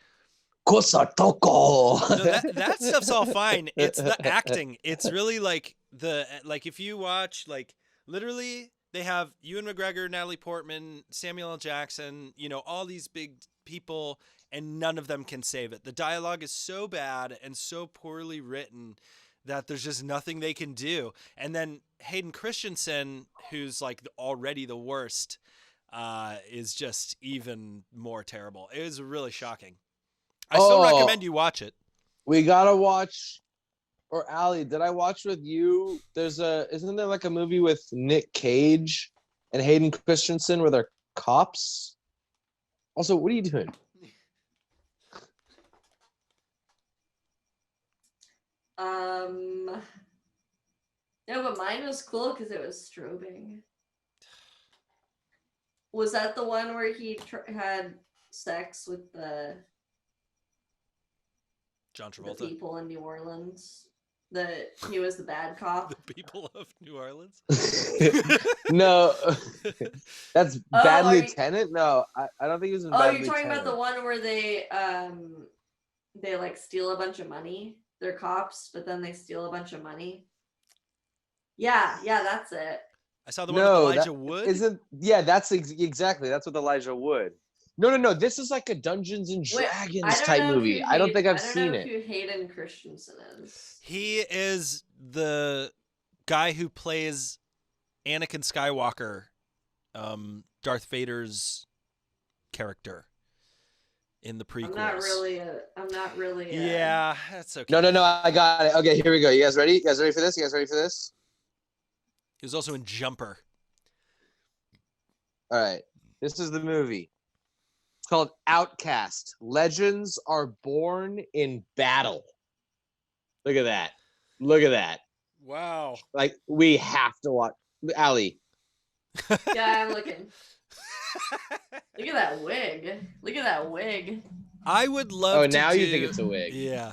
Cosa Toko. No, that stuff's all fine. It's the acting. It's really like if you watch like literally they have Ewan McGregor, Natalie Portman, Samuel L. Jackson, all these big people, and none of them can save it. The dialogue is so bad and so poorly written that there's just nothing they can do. And then Hayden Christensen, who's like already the worst, is just even more terrible. It was really shocking. I still recommend you watch it. We gotta watch. Or Allie, did I watch with you? Isn't there like a movie with Nick Cage and Hayden Christensen where they're cops? Also, what are you doing? No, but mine was cool because it was strobing. Was that the one where he had sex with the John Travolta. people in New Orleans? He was the bad cop. The people of New Orleans. No, that's Bad are you- Lieutenant. No, I don't think he was in Oh, Bad you're talking about the Lieutenant. one where they like steal a bunch of money. They're cops, but then they steal a bunch of money. Yeah, that's it. I saw the one No, with Elijah that Wood. isn't. Yeah, that's exactly. That's with Elijah Wood. No. This is like a Dungeons and Wait, Dragons type movie. I don't think I've seen it. Who Hayden Christensen is. He is the guy who plays Anakin Skywalker, Darth Vader's character in the prequels. I'm not really. Yeah, that's okay. No, I got it. Okay, here we go. You guys ready? You guys ready for this? He was also in Jumper. All right. This is the movie. It's called Outcast. Legends are born in battle. Look at that. Wow. Like, we have to watch. Allie. Yeah, I'm looking. Look at that wig. I would love to now do... you think it's a wig. Yeah.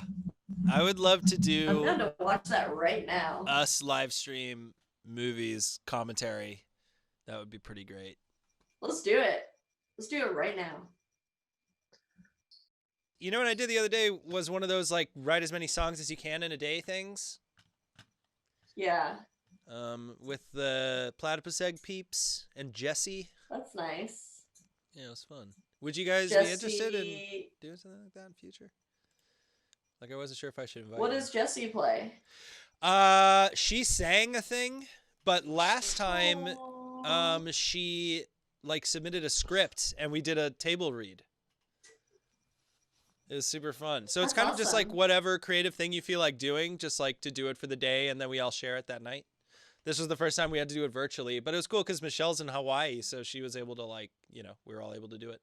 I would love to do... I'm going to watch that right now. Us live stream movies commentary. That would be pretty great. Let's do it. Let's do it right now. You know what I did the other day was one of those like write as many songs as you can in a day things. Yeah. With the Platypus Egg peeps and Jesse. That's nice. Yeah, it was fun. Would you guys Jesse... be interested in doing something like that in future? Like I wasn't sure if I should invite What you. does Jesse play? She sang a thing, but last time she like submitted a script and we did a table read. It was super fun. So it's That's kind of just like awesome. whatever creative thing you feel like doing, just like to do it for the day and then we all share it that night. This was the first time we had to do it virtually, but it was cool because Michelle's in Hawaii, so she was able to like, you know, we were all able to do it.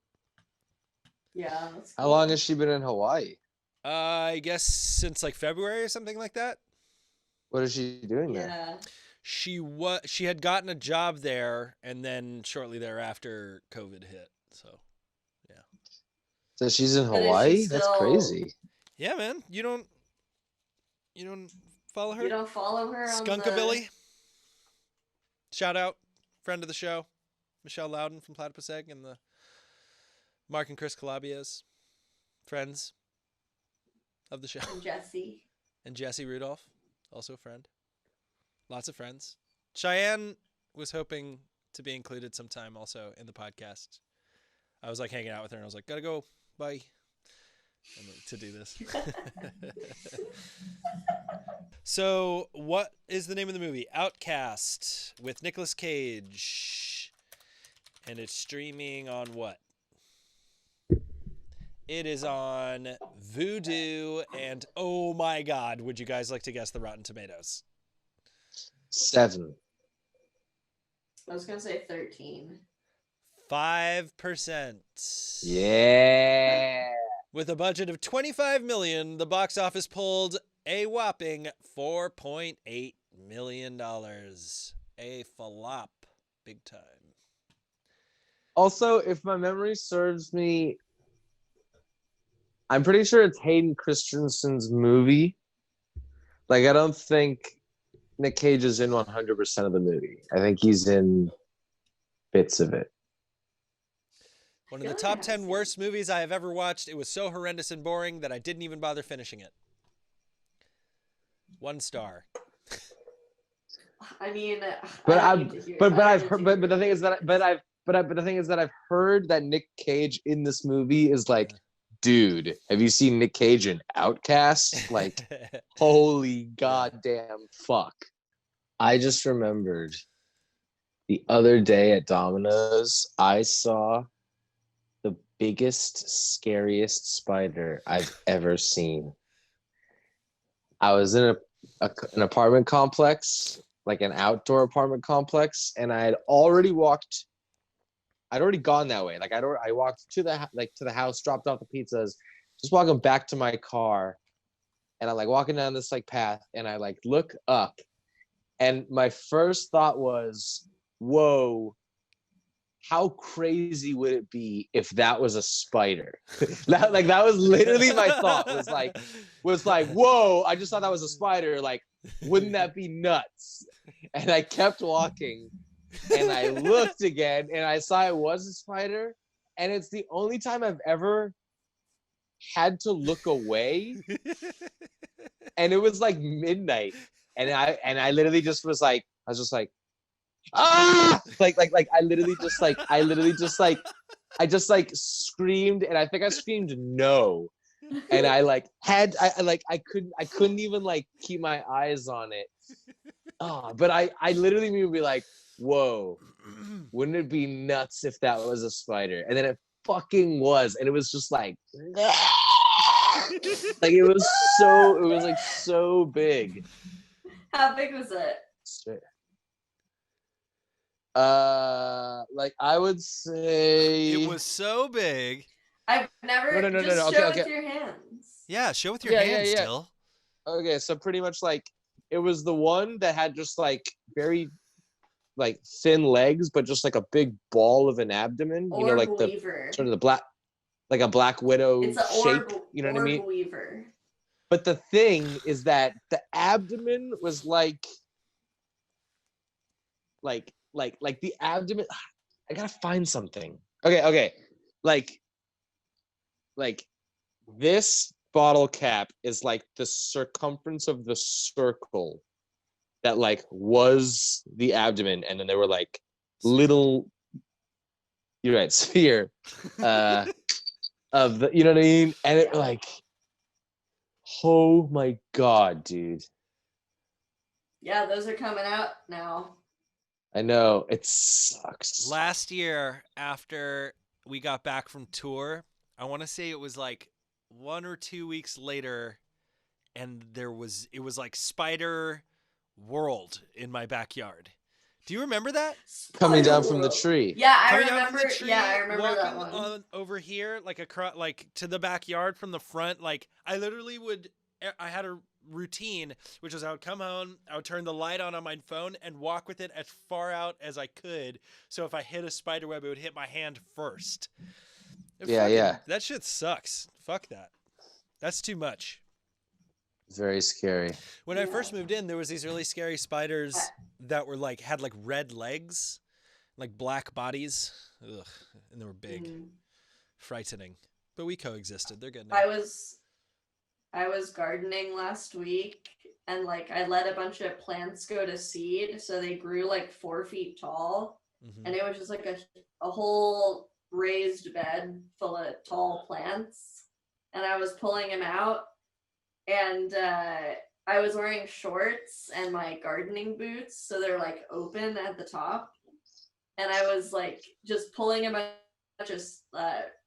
Yeah. That's cool. How long has she been in Hawaii? I guess since like February or something like that. What is she doing there? Yeah. She had gotten a job there and then shortly thereafter COVID hit. So So she's in But is she Hawaii? That's still- crazy. yeah, man, you don't follow her? You don't follow her on Skunkabilly. Shout out, friend of the show, Michelle Loudon from Platypus Egg and the Mark and Chris Calabias, friends of the show. Jesse. And Jesse Rudolph, also a friend. Lots of friends. Cheyenne was hoping to be included sometime also in the podcast. I was like hanging out with her and I was like, gotta go, bye. And to do this. So, what is the name of the movie? Outcast with Nicolas Cage. And it's streaming on what? It is on Vudu and oh my god, would you guys like to guess the Rotten Tomatoes? 7. I was gonna say 13. 5%. Yeah. With a budget of $25 million, the box office pulled a whopping $4.8 million. A flop. Big time. Also, if my memory serves me, I'm pretty sure it's Hayden Christensen's movie. Like, I don't think Nick Cage is in 100% of the movie. I think he's in bits of it. One of the top 10 worst movies I have ever watched. It was so horrendous and boring that I didn't even bother finishing it. 1 star. I mean, But I I've don't need to hear- but I don't I've need heard, to but hear the thing is that the thing is that I've heard that Nick Cage in this movie is like, dude, have you seen Nick Cage in Outcast? Like, holy goddamn fuck. I just remembered the other day at Domino's, I saw the biggest, scariest spider I've ever seen. I was in an apartment complex, like an outdoor apartment complex, and I'd already gone that way. Like I walked to the house, dropped off the pizzas, just walking back to my car, and I'm like walking down this like path, and I like look up, and my first thought was, whoa, how crazy would it be if that was a spider? that was literally my thought. Was like, whoa, I just thought that was a spider. Like, wouldn't that be nuts? And I kept walking and I looked again and I saw it was a spider. And it's the only time I've ever had to look away. And it was like midnight. And I literally just was like, I was just like, ah, I just screamed, and I think I screamed no, and I couldn't even like keep my eyes on it, but I literally would be like, whoa, wouldn't it be nuts if that was a spider? And then it fucking was, and it was just like like it was like so big. How big was it? Like I would say It was so big. I've never. No. Just Okay, show okay. with your hands. Yeah, show with your Yeah, hands yeah. still. Okay, so pretty much like it was the one that had just like very like thin legs, but just like a big ball of an abdomen. You know, Orb like the weaver. sort of the black, like a black widow It's an shape. orb. You know what I mean? Orb weaver. But the thing is that the abdomen was like the abdomen. I gotta find something. Okay. Like this bottle cap is like the circumference of the circle that like was the abdomen, and then there were like little. You're right, sphere. Of the, you know what I mean? And it like, oh my god, dude. Yeah, those are coming out now. I know, it sucks. Last year, after we got back from tour, I want to say it was like 1 or 2 weeks later, and it was like Spider World in my backyard. Do you remember that? Coming down from the tree. Yeah, I Coming down from remember. the tree, Yeah, I remember that walking one. on over here, like like to the backyard from the front. Like I literally I had a routine, which was I would come home, I would turn the light on my phone and walk with it as far out as I could. So if I hit a spider web, it would hit my hand first. Yeah. That shit sucks. Fuck that. That's too much. Very scary. When I first moved in, there was these really scary spiders that were like had like red legs, like black bodies. Ugh, and they were big, frightening. But we coexisted. They're good now. I was gardening last week, and like I let a bunch of plants go to seed, so they grew like 4 feet tall, and it was just like a whole raised bed full of tall plants, and I was pulling them out, and I was wearing shorts and my gardening boots, so they're like open at the top, and I was like just pulling a bunch of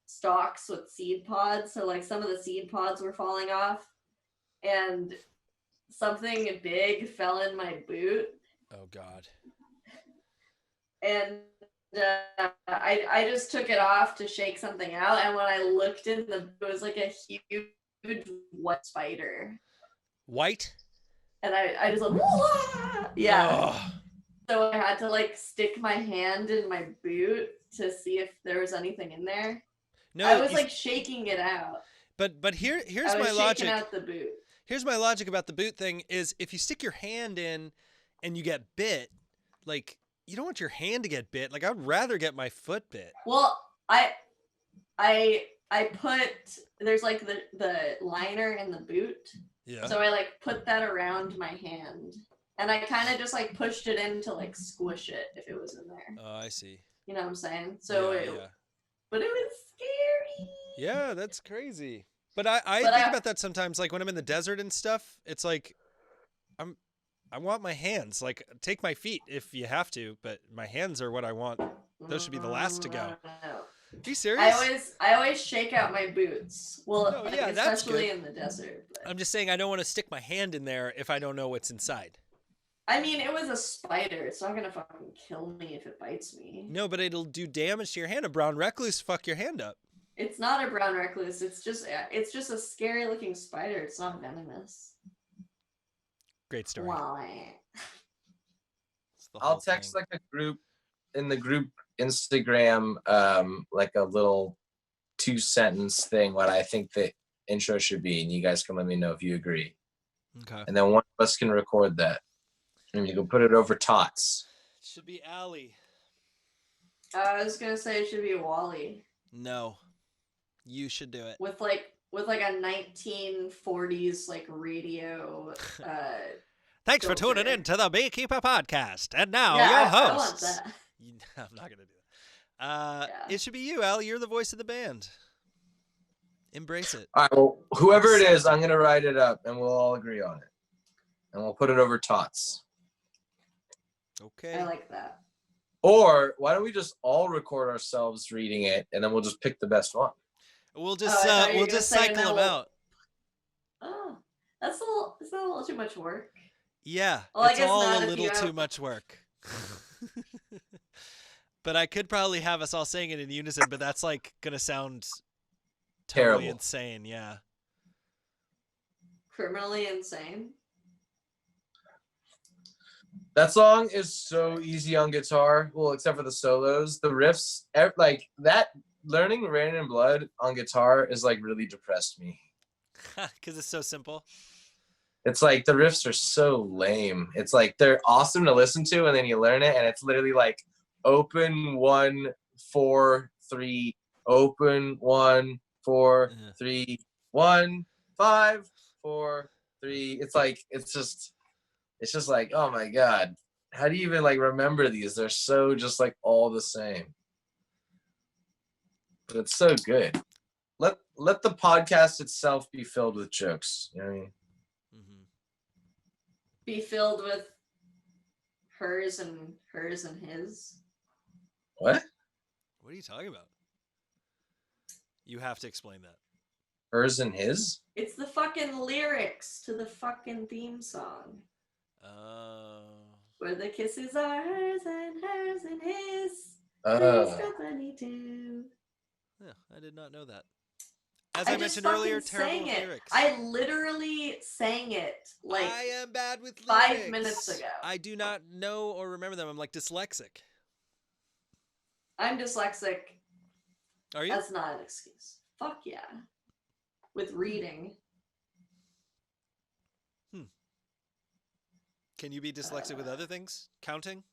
stalks with seed pods, so like some of the seed pods were falling off, and something big fell in my boot. Oh God. And I just took it off to shake something out, and when I looked in it was like a huge white spider. White? And I just like, wah! Yeah. Oh. So I had to like stick my hand in my boot to see if there was anything in there. No, I was like shaking it out. But here's I was my logic. shaking out the boot. Here's my logic about the boot thing is if you stick your hand in and you get bit, like you don't want your hand to get bit. Like I would rather get my foot bit. Well, I put there's like the liner in the boot. Yeah. So I like put that around my hand. And I kind of just like pushed it in to like squish it if it was in there. Oh, I see. You know what I'm saying? So yeah. But it was scary. Yeah, that's crazy. But I think about that sometimes, like when I'm in the desert and stuff, it's like I want my hands. Like take my feet if you have to, but my hands are what I want. Those should be the last to go. No. Are you serious? I always shake out my boots. Well, No, like, yeah, that's especially good. in the desert. But. I'm just saying I don't want to stick my hand in there if I don't know what's inside. I mean, it was a spider. It's not gonna fucking kill me if it bites me. No, but it'll do damage to your hand. A brown recluse fuck your hand up. It's not a brown recluse. It's just a scary looking spider. It's not venomous. Great story. Why? I'll text like a group in the group Instagram, like a little 2-sentence thing what I think the intro should be, and you guys can let me know if you agree. Okay. And then one of us can record that, and you can put it over Tots. It should be Allie. I was gonna say it should be Wally No. You should do it. with like a 1940s like radio. Thanks for tuning filter. in to the Beekeeper podcast. And now Yeah, your I want hosts. that. I'm not going to do that. Yeah. It should be you, Allie. You're the voice of the band. Embrace it. All right, well, whoever it is, I'm gonna write it up, and we'll all agree on it, and we'll put it over Tots. Okay. I like that. Or why don't we just all record ourselves reading it, and then we'll just pick the best one. We'll I just thought you were we'll gonna just say cycle no. them out. Oh, that's a little. Is that a little too much work? Yeah, Well, I it's guess all not a if little you too have- much work. But I could probably have us all saying it in unison, but that's like gonna sound totally Terrible. insane. Yeah. Criminally insane. That song is so easy on guitar. Well, except for the solos, the riffs, like that. Learning Rain and Blood on guitar is like really depressed me. Because it's so simple. It's like the riffs are so lame. It's like they're awesome to listen to, and then you learn it, and it's literally like open 1 4 3, open 1 4 Yeah. 3 1 5 4 3. It's just like, oh my god, how do you even like remember these? They're so just like all the same. But it's so good. Let the podcast itself be filled with jokes. You know what I mean? Mm-hmm. Be filled with hers and his. What? What are you talking about? You have to explain that. Hers and his? It's the fucking lyrics to the fucking theme song. Where the kisses are hers and his. Three's company too. Yeah, I did not know that. As I I just mentioned fucking earlier, terrible sang with it. lyrics. I literally sang it like I am bad with 5 lyrics. minutes ago. I do not know or remember them. I'm like dyslexic. I'm dyslexic. Are you? That's not an excuse. Fuck yeah. With reading. Can you be dyslexic with other things? Counting?